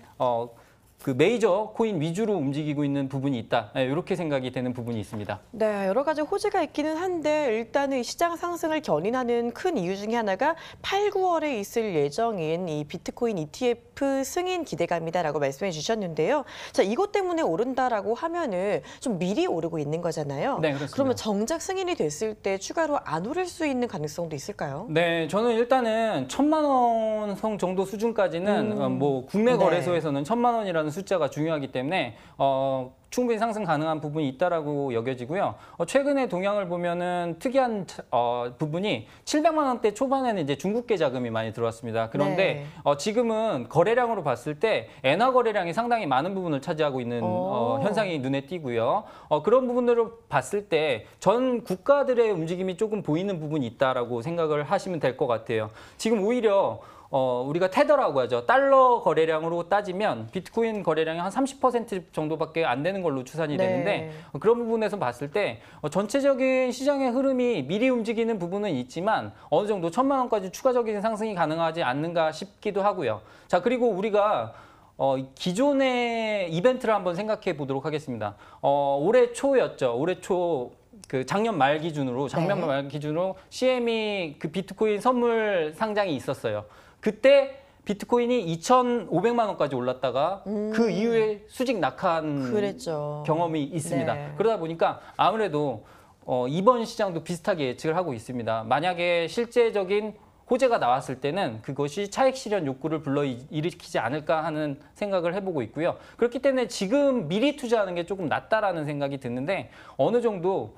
그 메이저 코인 위주로 움직이고 있는 부분이 있다. 이렇게 생각이 되는 부분이 있습니다. 네, 여러 가지 호재가 있기는 한데 일단은 시장 상승을 견인하는 큰 이유 중에 하나가 8, 9월에 있을 예정인 이 비트코인 ETF 승인 기대감이다라고 말씀해 주셨는데요. 자, 이것 때문에 오른다라고 하면은 좀 미리 오르고 있는 거잖아요. 네, 그렇습니다. 그러면 정작 승인이 됐을 때 추가로 안 오를 수 있는 가능성도 있을까요? 네, 저는 일단은 1000만 원 선 정도 수준까지는 뭐 국내 네. 거래소에서는 1000만 원이라는 숫자가 중요하기 때문에 충분히 상승 가능한 부분이 있다라고 여겨지고요. 최근에 동향을 보면은 특이한 부분이 700만 원대 초반에는 이제 중국계 자금이 많이 들어왔습니다. 그런데 지금은 거래량으로 봤을 때 엔화 거래량이 상당히 많은 부분을 차지하고 있는 현상이 눈에 띄고요. 그런 부분으로 봤을 때 전 국가들의 움직임이 조금 보이는 부분이 있다라고 생각을 하시면 될 것 같아요. 지금 오히려 우리가 테더라고 하죠. 달러 거래량으로 따지면 비트코인 거래량이 한 30% 정도밖에 안 되는 걸로 추산이 되는데 그런 부분에서 봤을 때 전체적인 시장의 흐름이 미리 움직이는 부분은 있지만 어느 정도 1000만 원까지 추가적인 상승이 가능하지 않는가 싶기도 하고요. 자, 그리고 우리가 기존의 이벤트를 한번 생각해 보도록 하겠습니다. 올해 초였죠. 올해 초 그 작년 말 기준으로 CME 그 비트코인 선물 상장이 있었어요. 그때 비트코인이 2,500만 원까지 올랐다가 그 이후에 수직 낙한 그랬죠. 경험이 있습니다. 네. 그러다 보니까 아무래도 이번 시장도 비슷하게 예측을 하고 있습니다. 만약에 실제적인 호재가 나왔을 때는 그것이 차익 실현 욕구를 불러일으키지 않을까 하는 생각을 해보고 있고요. 그렇기 때문에 지금 미리 투자하는 게 조금 낫다라는 생각이 드는데 어느 정도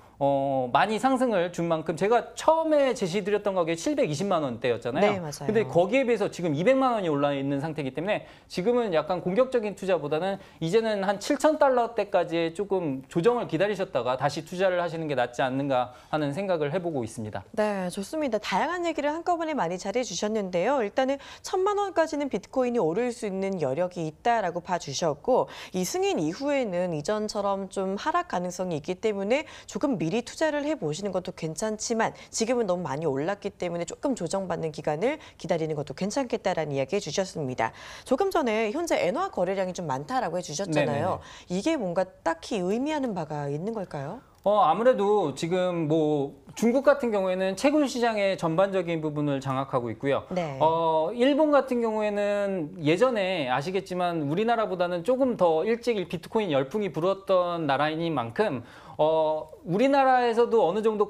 많이 상승을 준 만큼 제가 처음에 제시드렸던 가격이 720만 원대였잖아요. 네, 맞아요. 근데 거기에 비해서 지금 200만 원이 올라 있는 상태이기 때문에 지금은 약간 공격적인 투자보다는 이제는 한 7,000달러대까지 조금 조정을 기다리셨다가 다시 투자를 하시는 게 낫지 않는가 하는 생각을 해보고 있습니다. 네, 좋습니다. 다양한 얘기를 한꺼번에 많이 잘해주셨는데요. 일단은 1000만 원까지는 비트코인이 오를 수 있는 여력이 있다라고 봐주셨고 이 승인 이후에는 이전처럼 좀 하락 가능성이 있기 때문에 조금 미리 투자를 해보시는 것도 괜찮지만 지금은 너무 많이 올랐기 때문에 조금 조정받는 기간을 기다리는 것도 괜찮겠다라는 이야기 해주셨습니다. 조금 전에 현재 엔화 거래량이 좀 많다라고 해주셨잖아요. 네네네. 이게 뭔가 딱히 의미하는 바가 있는 걸까요? 아무래도 지금 뭐 중국 같은 경우에는 채굴 시장의 전반적인 부분을 장악하고 있고요. 네. 일본 같은 경우에는 예전에 아시겠지만 우리나라보다는 조금 더 일찍 비트코인 열풍이 불었던 나라인 만큼 우리나라에서도 어느 정도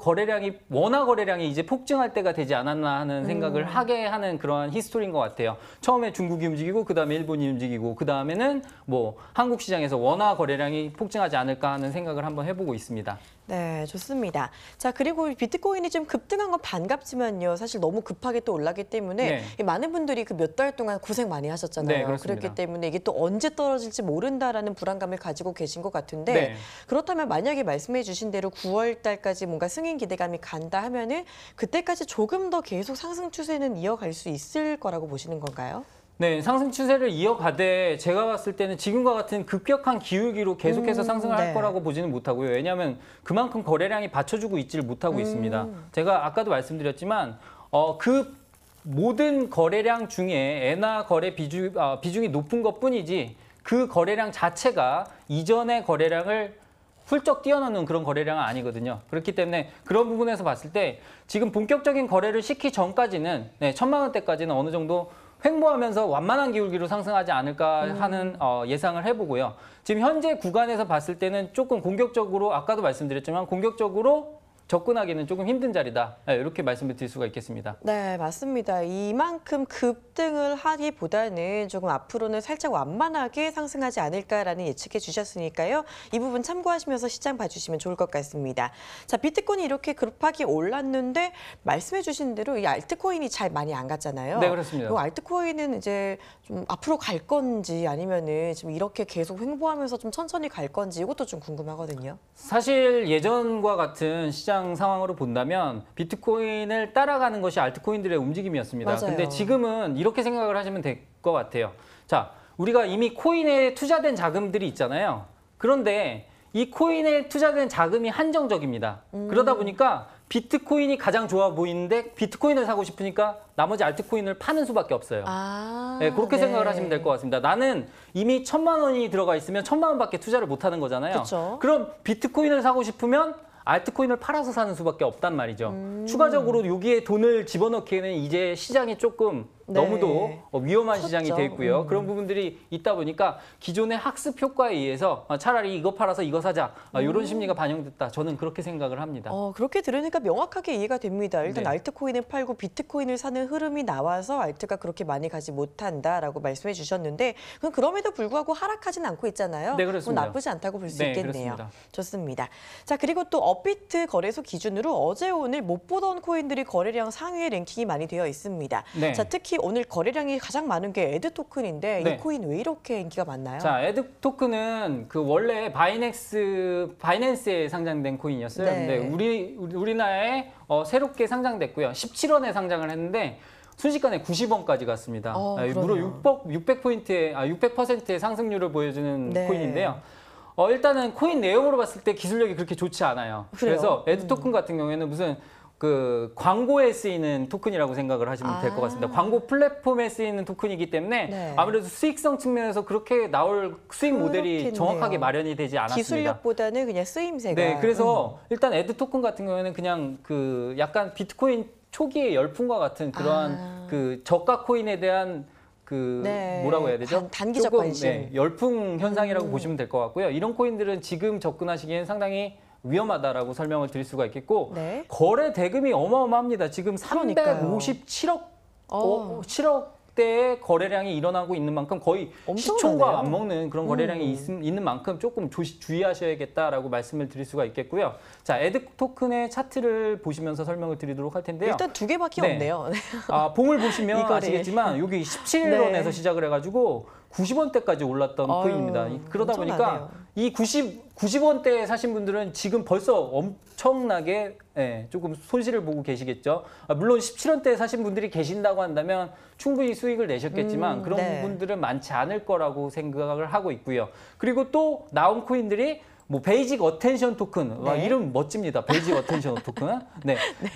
원화 거래량이 이제 폭증할 때가 되지 않았나 하는 생각을 하게 하는 그러한 히스토리인 것 같아요. 처음에 중국이 움직이고 그다음에 일본이 움직이고 그다음에는 뭐 한국 시장에서 원화 거래량이 폭증하지 않을까 하는 생각을 한번 해보고 있습니다. 네, 좋습니다. 자, 그리고 비트코인이 좀 급등한 건 반갑지만요. 사실 너무 급하게 또 올랐기 때문에 많은 분들이 그 몇 달 동안 고생 많이 하셨잖아요. 네, 그렇습니다. 그렇기 때문에 이게 또 언제 떨어질지 모른다라는 불안감을 가지고 계신 것 같은데 그렇다면 만약에 말씀해 주신 대로 9월 달까지 뭔가 승인 기대감이 간다 하면은 그때까지 조금 더 계속 상승 추세는 이어갈 수 있을 거라고 보시는 건가요? 네, 상승 추세를 이어가되 제가 봤을 때는 지금과 같은 급격한 기울기로 계속해서 상승을 할 거라고 보지는 못하고요. 왜냐하면 그만큼 거래량이 받쳐주고 있지를 못하고 있습니다. 제가 아까도 말씀드렸지만 그 모든 거래량 중에 엔화 거래 비중이 높은 것뿐이지 그 거래량 자체가 이전의 거래량을 훌쩍 뛰어넘는 그런 거래량은 아니거든요. 그렇기 때문에 그런 부분에서 봤을 때 지금 본격적인 거래를 시키기 전까지는 1,000만 원대까지는 어느 정도 횡보하면서 완만한 기울기로 상승하지 않을까 하는 예상을 해보고요. 지금 현재 구간에서 봤을 때는 조금 공격적으로 아까도 말씀드렸지만 공격적으로 접근하기는 조금 힘든 자리다. 이렇게 말씀을 드릴 수가 있겠습니다. 네, 맞습니다. 이만큼 급등을 하기보다는 조금 앞으로는 살짝 완만하게 상승하지 않을까라는 예측해 주셨으니까요. 이 부분 참고하시면서 시장 봐주시면 좋을 것 같습니다. 자, 비트코인이 이렇게 급하게 올랐는데 말씀해 주신 대로 이 알트코인이 잘 많이 안 갔잖아요. 네, 그렇습니다. 이 알트코인은 이제 좀 앞으로 갈 건지 아니면은 지금 이렇게 계속 횡보하면서 좀 천천히 갈 건지 이것도 좀 궁금하거든요. 사실 예전과 같은 시장 상황으로 본다면 비트코인을 따라가는 것이 알트코인들의 움직임이었습니다. 맞아요. 근데 지금은 이렇게 생각을 하시면 될 것 같아요. 자, 우리가 이미 코인에 투자된 자금들이 있잖아요. 그런데 이 코인에 투자된 자금이 한정적입니다. 그러다 보니까 비트코인이 가장 좋아 보이는데 비트코인을 사고 싶으니까 나머지 알트코인을 파는 수밖에 없어요. 네, 그렇게 생각을 하시면 될 것 같습니다. 나는 이미 1,000만 원이 들어가 있으면 1,000만 원밖에 투자를 못 하는 거잖아요. 그쵸? 그럼 비트코인을 사고 싶으면 알트코인을 팔아서 사는 수밖에 없단 말이죠. 추가적으로 여기에 돈을 집어넣기에는 이제 시장이 조금 너무도 위험한 시장이 돼 있고요. 그런 부분들이 있다 보니까 기존의 학습 효과에 의해서 차라리 이거 팔아서 이거 사자 이런 심리가 반영됐다. 저는 그렇게 생각을 합니다. 그렇게 들으니까 명확하게 이해가 됩니다. 일단 알트코인을 팔고 비트코인을 사는 흐름이 나와서 알트가 그렇게 많이 가지 못한다라고 말씀해 주셨는데 그럼에도 불구하고 하락하지는 않고 있잖아요. 네, 그렇습니다. 나쁘지 않다고 볼 수 네, 있겠네요. 그렇습니다. 좋습니다. 자, 그리고 또 업비트 거래소 기준으로 어제 오늘 못 보던 코인들이 거래량 상위에 랭킹이 많이 되어 있습니다. 네. 자, 특히 오늘 거래량이 가장 많은 게 에드 토큰인데 이 코인 왜 이렇게 인기가 많나요? 자, 에드 토큰은 그 원래 바이낸스에 상장된 코인이었어요. 근데 우리나라에 새롭게 상장됐고요. 17원에 상장을 했는데 순식간에 90원까지 갔습니다. 무려 600%의 상승률을 보여주는 코인인데요. 일단은 코인 내용으로 봤을 때 기술력이 그렇게 좋지 않아요. 그래서 에드 토큰 같은 경우에는 무슨 그 광고에 쓰이는 토큰이라고 생각을 하시면 될 것 같습니다. 광고 플랫폼에 쓰이는 토큰이기 때문에 아무래도 수익성 측면에서 그렇게 나올 수익 모델이 정확하게 마련이 되지 않았습니다. 기술력보다는 그냥 쓰임새가. 네, 그래서 일단 에드 토큰 같은 경우에는 그냥 그 약간 비트코인 초기의 열풍과 같은 그러한 그 저가 코인에 대한 그 뭐라고 해야 되죠? 단기적 조금, 관심. 열풍 현상이라고 보시면 될 것 같고요. 이런 코인들은 지금 접근하시기엔 상당히 위험하다라고 설명을 드릴 수가 있겠고 거래 대금이 어마어마합니다. 지금 357억 7억대의 거래량이 일어나고 있는 만큼 거의 시총과 맞먹는 그런 거래량이 있는 만큼 조금 주의하셔야겠다라고 말씀을 드릴 수가 있겠고요. 자, 에드 토큰의 차트를 보시면서 설명을 드리도록 할 텐데요. 일단 두 개밖에 없네요. 봉을 보시면 아시겠지만 여기 17원에서 시작을 해가지고 90원대까지 올랐던 코인입니다. 그러다 보니까 이 90원대에 사신 분들은 지금 벌써 엄청나게 조금 손실을 보고 계시겠죠. 물론 17원대에 사신 분들이 계신다고 한다면 충분히 수익을 내셨겠지만 그런 분들은 많지 않을 거라고 생각을 하고 있고요. 그리고 또 나온 코인들이 뭐 베이직 어텐션 토큰, 이름 멋집니다. 베이직 어텐션 토큰.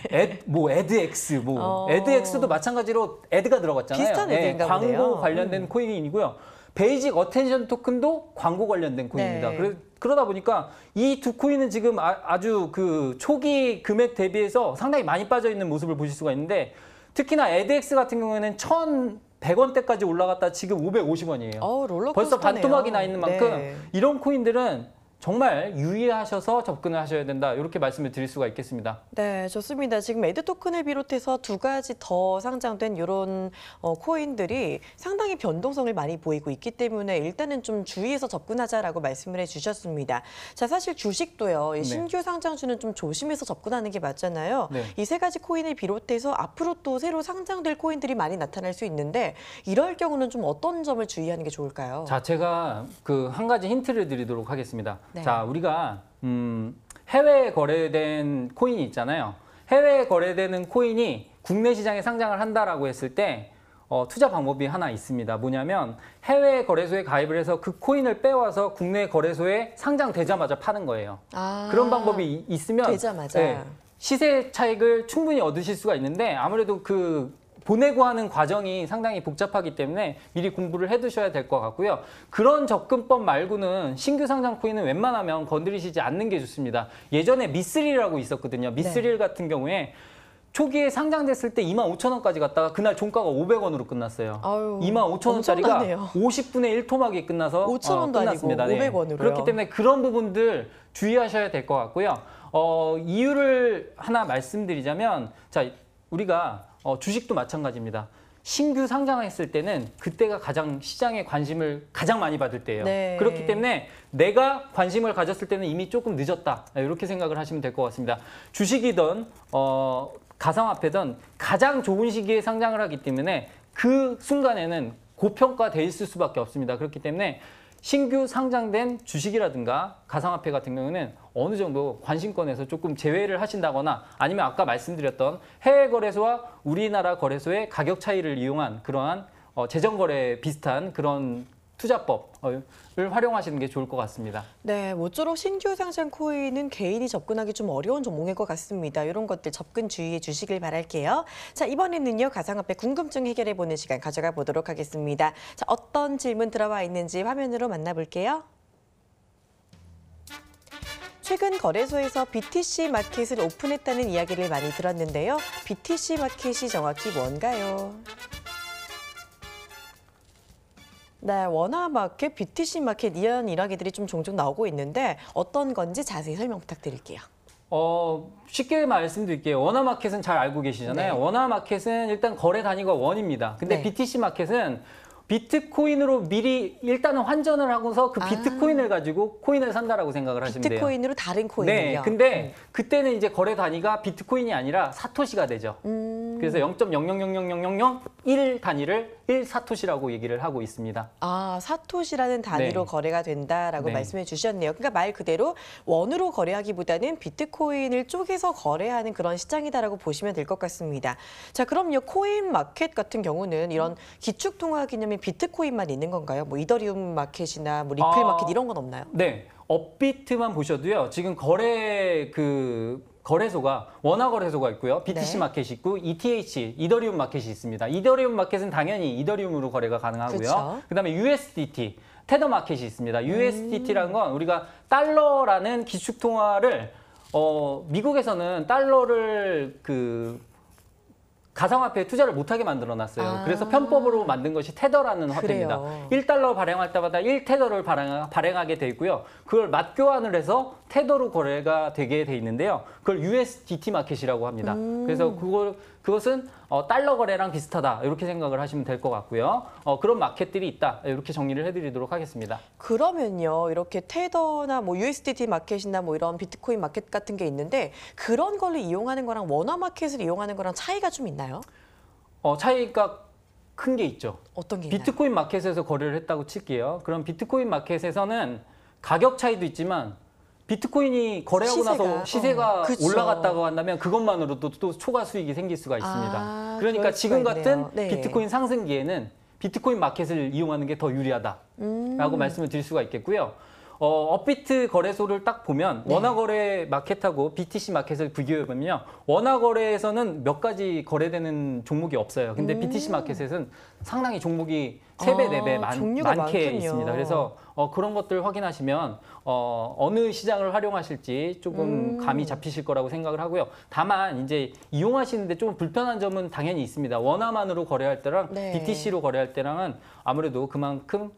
에드엑스, 에드엑스도 마찬가지로 에드가 들어갔잖아요. 비슷한 에드인가 보네요. 광고 관련된 코인이고요. 베이직 어텐션 토큰도 광고 관련된 코인입니다. 그러다 보니까 이 두 코인은 지금 아주 그 초기 금액 대비해서 상당히 많이 빠져 있는 모습을 보실 수가 있는데 특히나 에드엑스 같은 경우에는 1,100원대까지 올라갔다 지금 550원이에요. 벌써 반토막이 나 있는 만큼 이런 코인들은 정말 유의하셔서 접근을 하셔야 된다. 이렇게 말씀을 드릴 수가 있겠습니다. 네, 좋습니다. 지금 에드 토큰을 비롯해서 두 가지 더 상장된 이런 코인들이 상당히 변동성을 많이 보이고 있기 때문에 일단은 좀 주의해서 접근하자라고 말씀을 해주셨습니다. 자, 사실 주식도요. 이 신규 상장주는 좀 조심해서 접근하는 게 맞잖아요. 네. 이 세 가지 코인을 비롯해서 앞으로 또 새로 상장될 코인들이 많이 나타날 수 있는데 이럴 경우는 좀 어떤 점을 주의하는 게 좋을까요? 자, 제가 그 한 가지 힌트를 드리도록 하겠습니다. 네. 자, 우리가 해외에 거래된 코인이 있잖아요. 해외에 거래되는 코인이 국내 시장에 상장을 한다라고 했을 때 투자 방법이 하나 있습니다. 뭐냐면 해외 거래소에 가입을 해서 그 코인을 빼와서 국내 거래소에 상장되자마자 파는 거예요. 그런 방법이 있으면 되자마자. 시세 차익을 충분히 얻으실 수가 있는데 아무래도 그 보내고 하는 과정이 상당히 복잡하기 때문에 미리 공부를 해두셔야 될 것 같고요. 그런 접근법 말고는 신규 상장 코인은 웬만하면 건드리시지 않는 게 좋습니다. 예전에 미쓰릴이라고 있었거든요. 미쓰릴 같은 경우에 초기에 상장됐을 때 25,000원까지 갔다가 그날 종가가 500원으로 끝났어요. 25,000원짜리가 50분의 1 토막이 끝나서 5,000원도 끝났습니다. 아니고 500원으로요. 그렇기 때문에 그런 부분들 주의하셔야 될 것 같고요. 이유를 하나 말씀드리자면 자, 우리가 주식도 마찬가지입니다. 신규 상장했을 때는 그때가 가장 시장에 관심을 가장 많이 받을 때예요. 네. 그렇기 때문에 내가 관심을 가졌을 때는 이미 조금 늦었다. 이렇게 생각을 하시면 될 것 같습니다. 주식이든 가상화폐든 가장 좋은 시기에 상장을 하기 때문에 그 순간에는 고평가돼 있을 수밖에 없습니다. 그렇기 때문에 신규 상장된 주식이라든가 가상화폐 같은 경우는 어느 정도 관심권에서 조금 제외를 하신다거나 아니면 아까 말씀드렸던 해외 거래소와 우리나라 거래소의 가격 차이를 이용한 그러한 재정거래 비슷한 그런 투자법을 활용하시는 게 좋을 것 같습니다. 네, 모쪼록 신규 상장 코인은 개인이 접근하기 좀 어려운 종목일 것 같습니다. 이런 것들 접근 주의해 주시길 바랄게요. 자, 이번에는요, 가상화폐 궁금증 해결해보는 시간 가져가 보도록 하겠습니다. 자, 어떤 질문 들어와 있는지 화면으로 만나볼게요. 최근 거래소에서 BTC 마켓을 오픈했다는 이야기를 많이 들었는데요. BTC 마켓이 정확히 뭔가요? 네, 원화 마켓, BTC 마켓 이런 이야기들이 좀 종종 나오고 있는데 어떤 건지 자세히 설명 부탁드릴게요. 쉽게 말씀드릴게요. 원화 마켓은 잘 알고 계시잖아요. 네. 원화 마켓은 일단 거래 단위가 원입니다. 근데 네. BTC 마켓은 비트코인으로 미리 일단은 환전을 하고서 그 비트코인을 가지고 코인을 산다라고 생각을 하시면 돼요. 비트코인으로 다른 코인을요? 네, 근데 그때는 이제 거래 단위가 비트코인이 아니라 사토시가 되죠. 그래서 0.000001 단위를 1사토시라고 얘기를 하고 있습니다. 아, 사토시라는 단위로 네. 거래가 된다라고 네. 말씀해 주셨네요. 그러니까 말 그대로 원으로 거래하기보다는 비트코인을 쪼개서 거래하는 그런 시장이다라고 보시면 될 것 같습니다. 자, 그럼요. 코인 마켓 같은 경우는 이런 기축통화 기념인 비트코인만 있는 건가요? 뭐 이더리움 마켓이나 뭐 리플 마켓 이런 건 없나요? 네, 업비트만 보셔도요. 지금 거래소가 원화 거래소가 있고요. BTC 네. 마켓이 있고 ETH, 이더리움 마켓이 있습니다. 이더리움 마켓은 당연히 이더리움으로 거래가 가능하고요. 그렇죠. 그다음에 USDT, 테더 마켓이 있습니다. USDT라는 건 우리가 달러라는 기축 통화를 미국에서는 달러를 가상화폐에 투자를 못하게 만들어놨어요. 그래서 편법으로 만든 것이 테더라는 화폐입니다. 그래요. 1달러 발행할 때마다 1테더를 발행하게 돼 있고요. 그걸 맞교환을 해서 테더로 거래가 되게 돼 있는데요. 그걸 USDT 마켓이라고 합니다. 그래서 그것은 달러 거래랑 비슷하다. 이렇게 생각을 하시면 될 것 같고요. 그런 마켓들이 있다. 이렇게 정리를 해드리도록 하겠습니다. 그러면요, 이렇게 테더나 뭐 USDT 마켓이나 뭐 이런 비트코인 마켓 같은 게 있는데 그런 걸로 이용하는 거랑 원화 마켓을 이용하는 거랑 차이가 좀 있나요? 차이가 큰 게 있죠. 어떤 게 있나요? 비트코인 마켓에서 거래를 했다고 칠게요. 그럼 비트코인 마켓에서는 가격 차이도 있지만 비트코인이 거래하고 나서 시세가 그쵸. 올라갔다고 한다면 그것만으로도 또 초과 수익이 생길 수가 있습니다. 그러니까 그럴 지금 수가 같은 있네요. 네. 비트코인 상승기에는 비트코인 마켓을 이용하는 게 더 유리하다라고 말씀을 드릴 수가 있겠고요. 업비트 거래소를 딱 보면 네. 원화 거래 마켓하고 BTC 마켓을 비교해 보면요. 원화 거래에서는 몇 가지 거래되는 종목이 없어요. 근데 BTC 마켓에서는 상당히 종목이 3배, 4배 종류가 많게 많군요. 있습니다. 그래서 그런 것들 확인하시면 어느 시장을 활용하실지 조금 감이 잡히실 거라고 생각을 하고요. 다만 이제 이용하시는데 좀 불편한 점은 당연히 있습니다. 원화만으로 거래할 때랑 네. BTC로 거래할 때랑은 아무래도 그만큼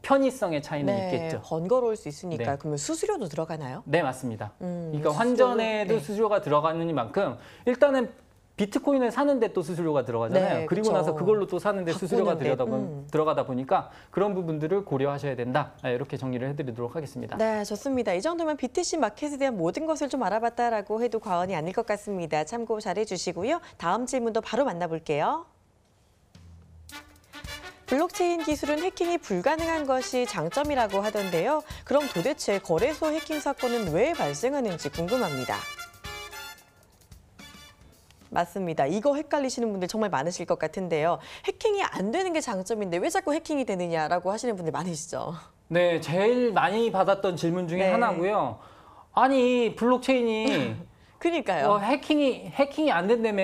편의성의 차이는 네, 있겠죠. 번거로울 수 있으니까. 네. 그러면 수수료도 들어가나요? 네, 맞습니다. 그러니까 수수료, 환전에도 네. 수수료가 들어가는 만큼 일단은 비트코인을 사는데 또 수수료가 들어가잖아요. 네, 그리고 그쵸. 나서 그걸로 또 사는데 수수료가 바꾸는데, 들어가다 보니까 그런 부분들을 고려하셔야 된다. 이렇게 정리를 해드리도록 하겠습니다. 네, 좋습니다. 이 정도면 BTC 마켓에 대한 모든 것을 좀 알아봤다라고 해도 과언이 아닐 것 같습니다. 참고 잘 해주시고요. 다음 질문도 바로 만나볼게요. 블록체인 기술은 해킹이 불가능한 것이 장점이라고 하던데요. 그럼 도대체 거래소 해킹 사건은 왜 발생하는지 궁금합니다. 맞습니다. 이거 헷갈리시는 분들 정말 많으실 것 같은데요. 해킹이 안 되는 게 장점인데 왜 자꾸 해킹이 되느냐라고 하시는 분들 많으시죠. 네, 제일 많이 받았던 질문 중에 네. 하나고요. 아니, 블록체인이 그러니까요. 해킹이 안 된다며.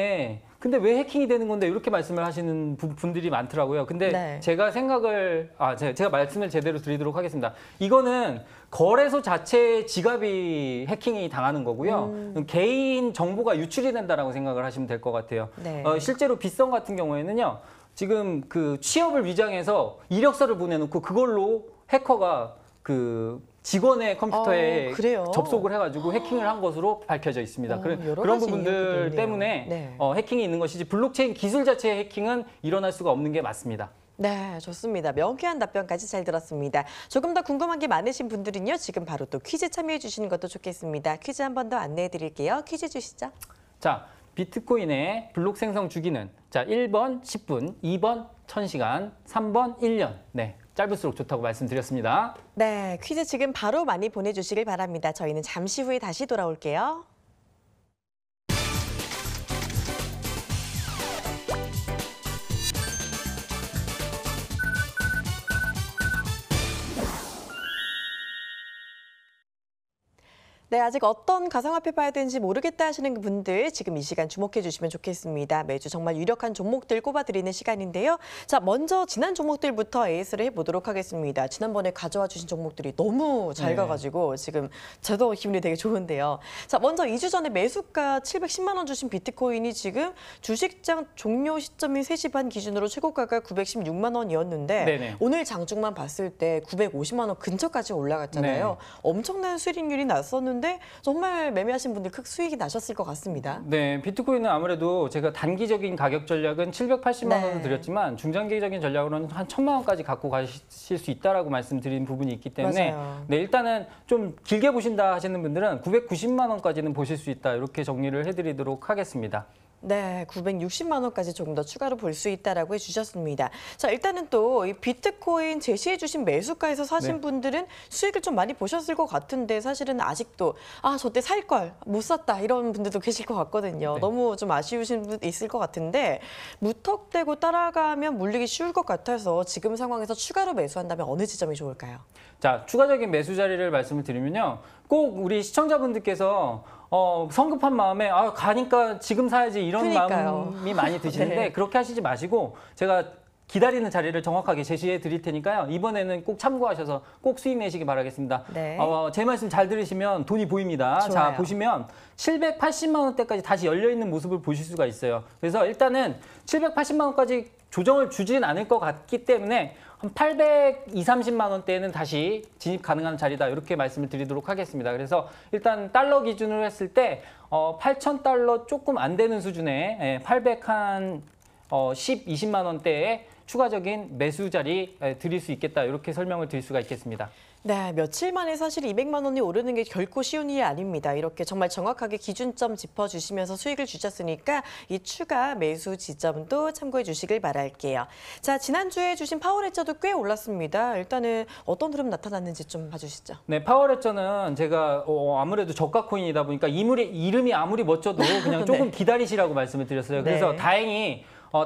근데 왜 해킹이 되는 건데 이렇게 말씀을 하시는 분들이 많더라고요. 근데 네. 제가 제가 말씀을 제대로 드리도록 하겠습니다. 이거는 거래소 자체의 지갑이 해킹이 당하는 거고요. 개인 정보가 유출이 된다라고 생각을 하시면 될 것 같아요. 네. 실제로 빗성 같은 경우에는요. 지금 그 취업을 위장해서 이력서를 보내놓고 그걸로 해커가 그 직원의 컴퓨터에 그래요? 접속을 해가지고 해킹을 한 것으로 밝혀져 있습니다. 여러 그런 가지 부분들 이유들이 있네요. 때문에 네. 해킹이 있는 것이지 블록체인 기술 자체의 해킹은 일어날 수가 없는 게 맞습니다. 네, 좋습니다. 명쾌한 답변까지 잘 들었습니다. 조금 더 궁금한 게 많으신 분들은요. 지금 바로 또 퀴즈 참여해 주시는 것도 좋겠습니다. 퀴즈 한 번 더 안내해 드릴게요. 퀴즈 주시죠. 자, 비트코인의 블록 생성 주기는 1번 10분, 2번 1000시간, 3번 1년. 네, 짧을수록 좋다고 말씀드렸습니다. 네, 퀴즈 지금 바로 많이 보내주시길 바랍니다. 저희는 잠시 후에 다시 돌아올게요. 네, 아직 어떤 가상화폐 봐야 되는지 모르겠다 하시는 분들 지금 이 시간 주목해 주시면 좋겠습니다. 매주 정말 유력한 종목들 꼽아드리는 시간인데요. 자, 먼저 지난 종목들부터 AS를 해보도록 하겠습니다. 지난번에 가져와 주신 종목들이 너무 잘 가가지고 지금 저도 기분이 되게 좋은데요. 자, 먼저 2주 전에 매수가 710만 원 주신 비트코인이 지금 주식장 종료 시점인 3시 반 기준으로 최고가가 916만 원이었는데 네네. 오늘 장중만 봤을 때 950만 원 근처까지 올라갔잖아요. 네. 엄청난 수익률이 났었는데 정말 매매하신 분들 큰 수익이 나셨을 것 같습니다. 네, 비트코인은 아무래도 제가 단기적인 가격 전략은 780만 네. 원을 드렸지만 중장기적인 전략으로는 한 1000만 원까지 갖고 가실 수 있다라고 말씀드린 부분이 있기 때문에 맞아요. 네, 일단은 좀 길게 보신다 하시는 분들은 990만 원까지는 보실 수 있다 이렇게 정리를 해드리도록 하겠습니다. 네, 960만 원까지 조금 더 추가로 볼 수 있다라고 해주셨습니다. 자, 일단은 또 이 비트코인 제시해주신 매수가에서 사신 네. 분들은 수익을 좀 많이 보셨을 것 같은데 사실은 아직도 저때 살 걸 못 샀다 이런 분들도 계실 것 같거든요. 네. 너무 좀 아쉬우신 분 있을 것 같은데 무턱대고 따라가면 물리기 쉬울 것 같아서 지금 상황에서 추가로 매수한다면 어느 지점이 좋을까요? 자, 추가적인 매수 자리를 말씀을 드리면요. 꼭 우리 시청자분들께서 성급한 마음에 가니까 지금 사야지 이런 그러니까요. 마음이 많이 드시는데 네. 그렇게 하시지 마시고 제가 기다리는 자리를 정확하게 제시해 드릴 테니까요. 이번에는 꼭 참고하셔서 꼭 수익 내시기 바라겠습니다. 네. 제 말씀 잘 들으시면 돈이 보입니다. 자, 좋아요. 보시면 780만 원대까지 다시 열려있는 모습을 보실 수가 있어요. 그래서 일단은 780만 원까지 조정을 주진 않을 것 같기 때문에 한 830만 원대에는 다시 진입 가능한 자리다 이렇게 말씀을 드리도록 하겠습니다. 그래서 일단 달러 기준으로 했을 때 8,000달러 조금 안 되는 수준의 810, 20만 원대에 추가적인 매수 자리 드릴 수 있겠다 이렇게 설명을 드릴 수가 있겠습니다. 네, 며칠 만에 사실 200만 원이 오르는 게 결코 쉬운 일이 아닙니다. 이렇게 정말 정확하게 기준점 짚어주시면서 수익을 주셨으니까 이 추가 매수 지점도 참고해 주시길 바랄게요. 자, 지난주에 주신 파워레저도 꽤 올랐습니다. 일단은 어떤 흐름 나타났는지 좀 봐주시죠. 네, 파워레저는 제가 아무래도 저가 코인이다 보니까 이름이 아무리 멋져도 그냥 조금 기다리시라고 말씀을 드렸어요. 그래서 네.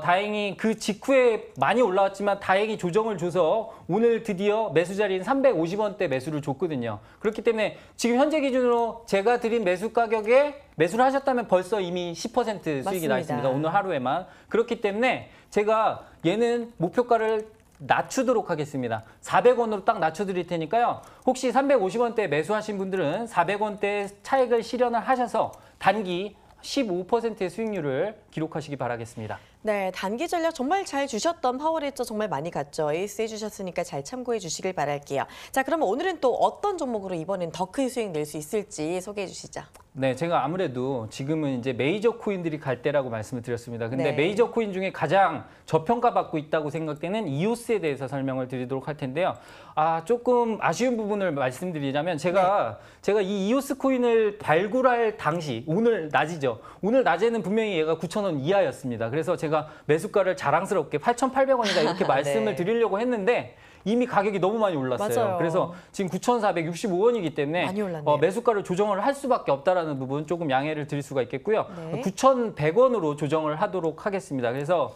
다행히 그 직후에 많이 올라왔지만 다행히 조정을 줘서 오늘 드디어 매수 자리인 350원대 매수를 줬거든요. 그렇기 때문에 지금 현재 기준으로 제가 드린 매수 가격에 매수를 하셨다면 벌써 이미 10% 수익이 맞습니다. 나 있습니다. 오늘 하루에만. 그렇기 때문에 제가 얘는 목표가를 낮추도록 하겠습니다. 400원으로 딱 낮춰드릴 테니까요. 혹시 350원대 매수하신 분들은 400원대 차익을 실현을 하셔서 단기 15%의 수익률을 기록하시기 바라겠습니다. 네, 단기 전략 정말 잘 주셨던 파워레저 정말 많이 갔죠. 에이스 해주셨으니까 잘 참고해 주시길 바랄게요. 자, 그러면 오늘은 또 어떤 종목으로 이번엔 더 큰 수익 낼 수 있을지 소개해 주시죠. 네, 제가 아무래도 지금은 이제 메이저 코인들이 갈 때라고 말씀을 드렸습니다. 근데 네. 메이저 코인 중에 가장 저평가받고 있다고 생각되는 이오스에 대해서 설명을 드리도록 할 텐데요. 조금 아쉬운 부분을 말씀드리자면 제가 이 이오스 코인을 발굴할 당시 오늘 낮이죠. 오늘 낮에는 분명히 얘가 9,000원 이하였습니다. 그래서 제가 매수가를 자랑스럽게 8,800원이다 이렇게 말씀을 네. 드리려고 했는데 이미 가격이 너무 많이 올랐어요. 맞아요. 그래서 지금 9,465원이기 때문에 많이 올랐네요. 매수가를 조정을 할 수밖에 없다라는 부분 조금 양해를 드릴 수가 있겠고요. 네. 9,100원으로 조정을 하도록 하겠습니다. 그래서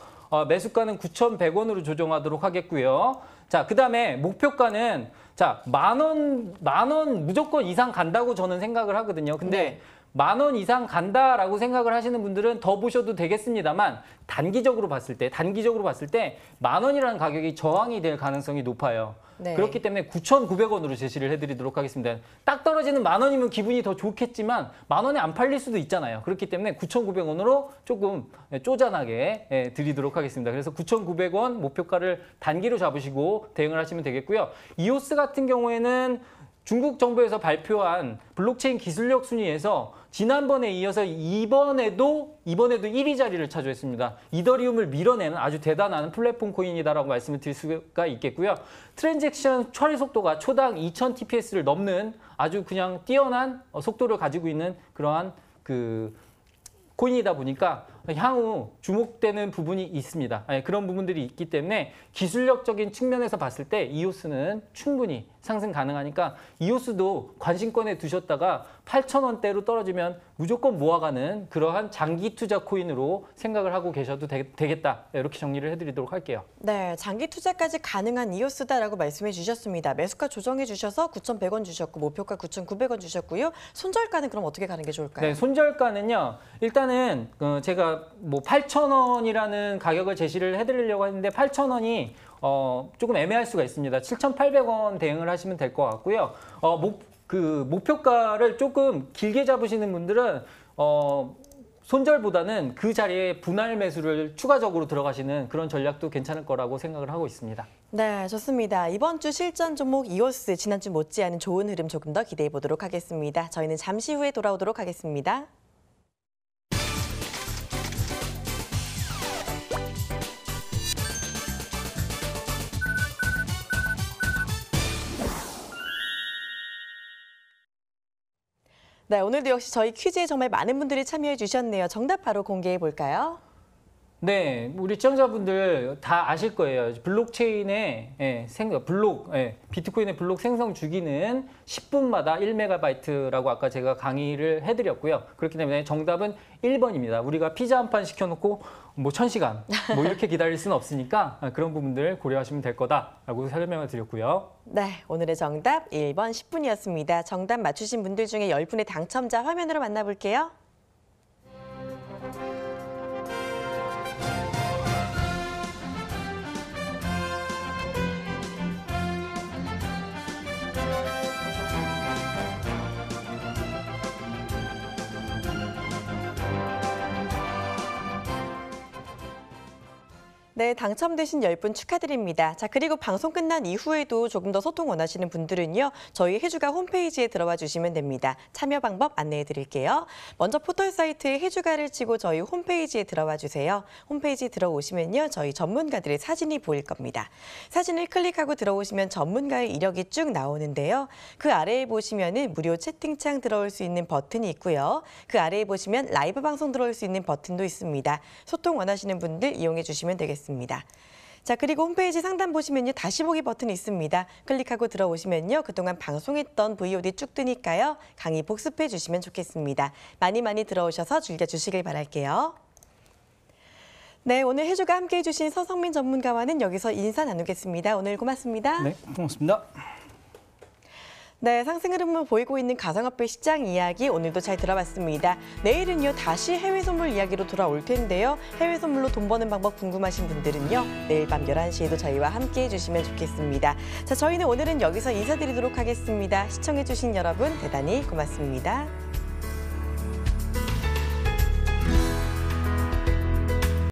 매수가는 9,100원으로 조정하도록 하겠고요. 자, 그다음에 목표가는 자, 만 원 무조건 이상 간다고 저는 생각을 하거든요. 근데 네. 10,000원 이상 간다라고 생각을 하시는 분들은 더 보셔도 되겠습니다만 단기적으로 봤을 때 10,000원이라는 가격이 저항이 될 가능성이 높아요. 네. 그렇기 때문에 9,900원으로 제시를 해드리도록 하겠습니다. 딱 떨어지는 10,000원이면 기분이 더 좋겠지만 10,000원에 안 팔릴 수도 있잖아요. 그렇기 때문에 9,900원으로 조금 쪼잔하게 드리도록 하겠습니다. 그래서 9,900원 목표가를 단기로 잡으시고 대응을 하시면 되겠고요. 이오스 같은 경우에는 중국 정부에서 발표한 블록체인 기술력 순위에서 지난번에 이어서 이번에도 1위 자리를 차지했습니다. 이더리움을 밀어내는 아주 대단한 플랫폼 코인이다라고 말씀을 드릴 수가 있겠고요. 트랜잭션 처리 속도가 초당 2000TPS를 넘는 아주 그냥 뛰어난 속도를 가지고 있는 그러한 코인이다 보니까 향후 주목되는 부분이 있습니다. 그런 부분들이 있기 때문에 기술력적인 측면에서 봤을 때 이오스는 충분히 상승 가능하니까 이오스도 관심권에 두셨다가 8,000원대로 떨어지면 무조건 모아가는 그러한 장기 투자 코인으로 생각을 하고 계셔도 되겠다. 이렇게 정리를 해드리도록 할게요. 네, 장기 투자까지 가능한 이오스다라고 말씀해 주셨습니다. 매수가 조정해 주셔서 9,100원 주셨고 목표가 9,900원 주셨고요. 손절가는 그럼 어떻게 가는 게 좋을까요? 네, 손절가는요. 일단은 제가 8,000원이라는 가격을 제시를 해드리려고 했는데 8,000원이 조금 애매할 수가 있습니다. 7,800원 대응을 하시면 될 것 같고요. 목표가를 조금 길게 잡으시는 분들은 손절보다는 그 자리에 분할 매수를 추가적으로 들어가시는 그런 전략도 괜찮을 거라고 생각을 하고 있습니다. 네, 좋습니다. 이번 주 실전 종목 이오스 지난주 못지않은 좋은 흐름 조금 더 기대해 보도록 하겠습니다. 저희는 잠시 후에 돌아오도록 하겠습니다. 네, 오늘도 역시 저희 퀴즈에 정말 많은 분들이 참여해 주셨네요. 정답 바로 공개해 볼까요? 네, 우리 시청자분들 다 아실 거예요. 블록체인의 비트코인의 블록 생성 주기는 10분마다 1MB라고 아까 제가 강의를 해드렸고요. 그렇기 때문에 정답은 1번입니다. 우리가 피자 한 판 시켜놓고 1,000시간 이렇게 기다릴 수는 없으니까 그런 부분들 고려하시면 될 거다라고 설명을 드렸고요. 네, 오늘의 정답 1번 10분이었습니다. 정답 맞추신 분들 중에 10분의 당첨자 화면으로 만나볼게요. 네, 당첨되신 10분 축하드립니다. 자, 그리고 방송 끝난 이후에도 조금 더 소통 원하시는 분들은요. 저희 해주가 홈페이지에 들어와 주시면 됩니다. 참여 방법 안내해 드릴게요. 먼저 포털 사이트에 해주가를 치고 저희 홈페이지에 들어와 주세요. 홈페이지 들어오시면요. 저희 전문가들의 사진이 보일 겁니다. 사진을 클릭하고 들어오시면 전문가의 이력이 쭉 나오는데요. 그 아래에 보시면은 무료 채팅창 들어올 수 있는 버튼이 있고요. 그 아래에 보시면 라이브 방송 들어올 수 있는 버튼도 있습니다. 소통 원하시는 분들 이용해 주시면 되겠습니다. 자, 그리고 홈페이지 상단 보시면요. 다시 보기 버튼이 있습니다. 클릭하고 들어오시면요. 그동안 방송했던 VOD 쭉 뜨니까요. 강의 복습해 주시면 좋겠습니다. 많이 들어오셔서 즐겨주시길 바랄게요. 네, 오늘 해주가 함께해 주신 서성민 전문가와는 여기서 인사 나누겠습니다. 오늘 고맙습니다. 네, 고맙습니다. 네, 상승 흐름을 보이고 있는 가상화폐 시장 이야기 오늘도 잘 들어봤습니다. 내일은요, 다시 해외 선물 이야기로 돌아올 텐데요. 해외 선물로 돈 버는 방법 궁금하신 분들은요. 내일 밤 11시에도 저희와 함께해 주시면 좋겠습니다. 자, 저희는 오늘은 여기서 인사드리도록 하겠습니다. 시청해 주신 여러분 대단히 고맙습니다.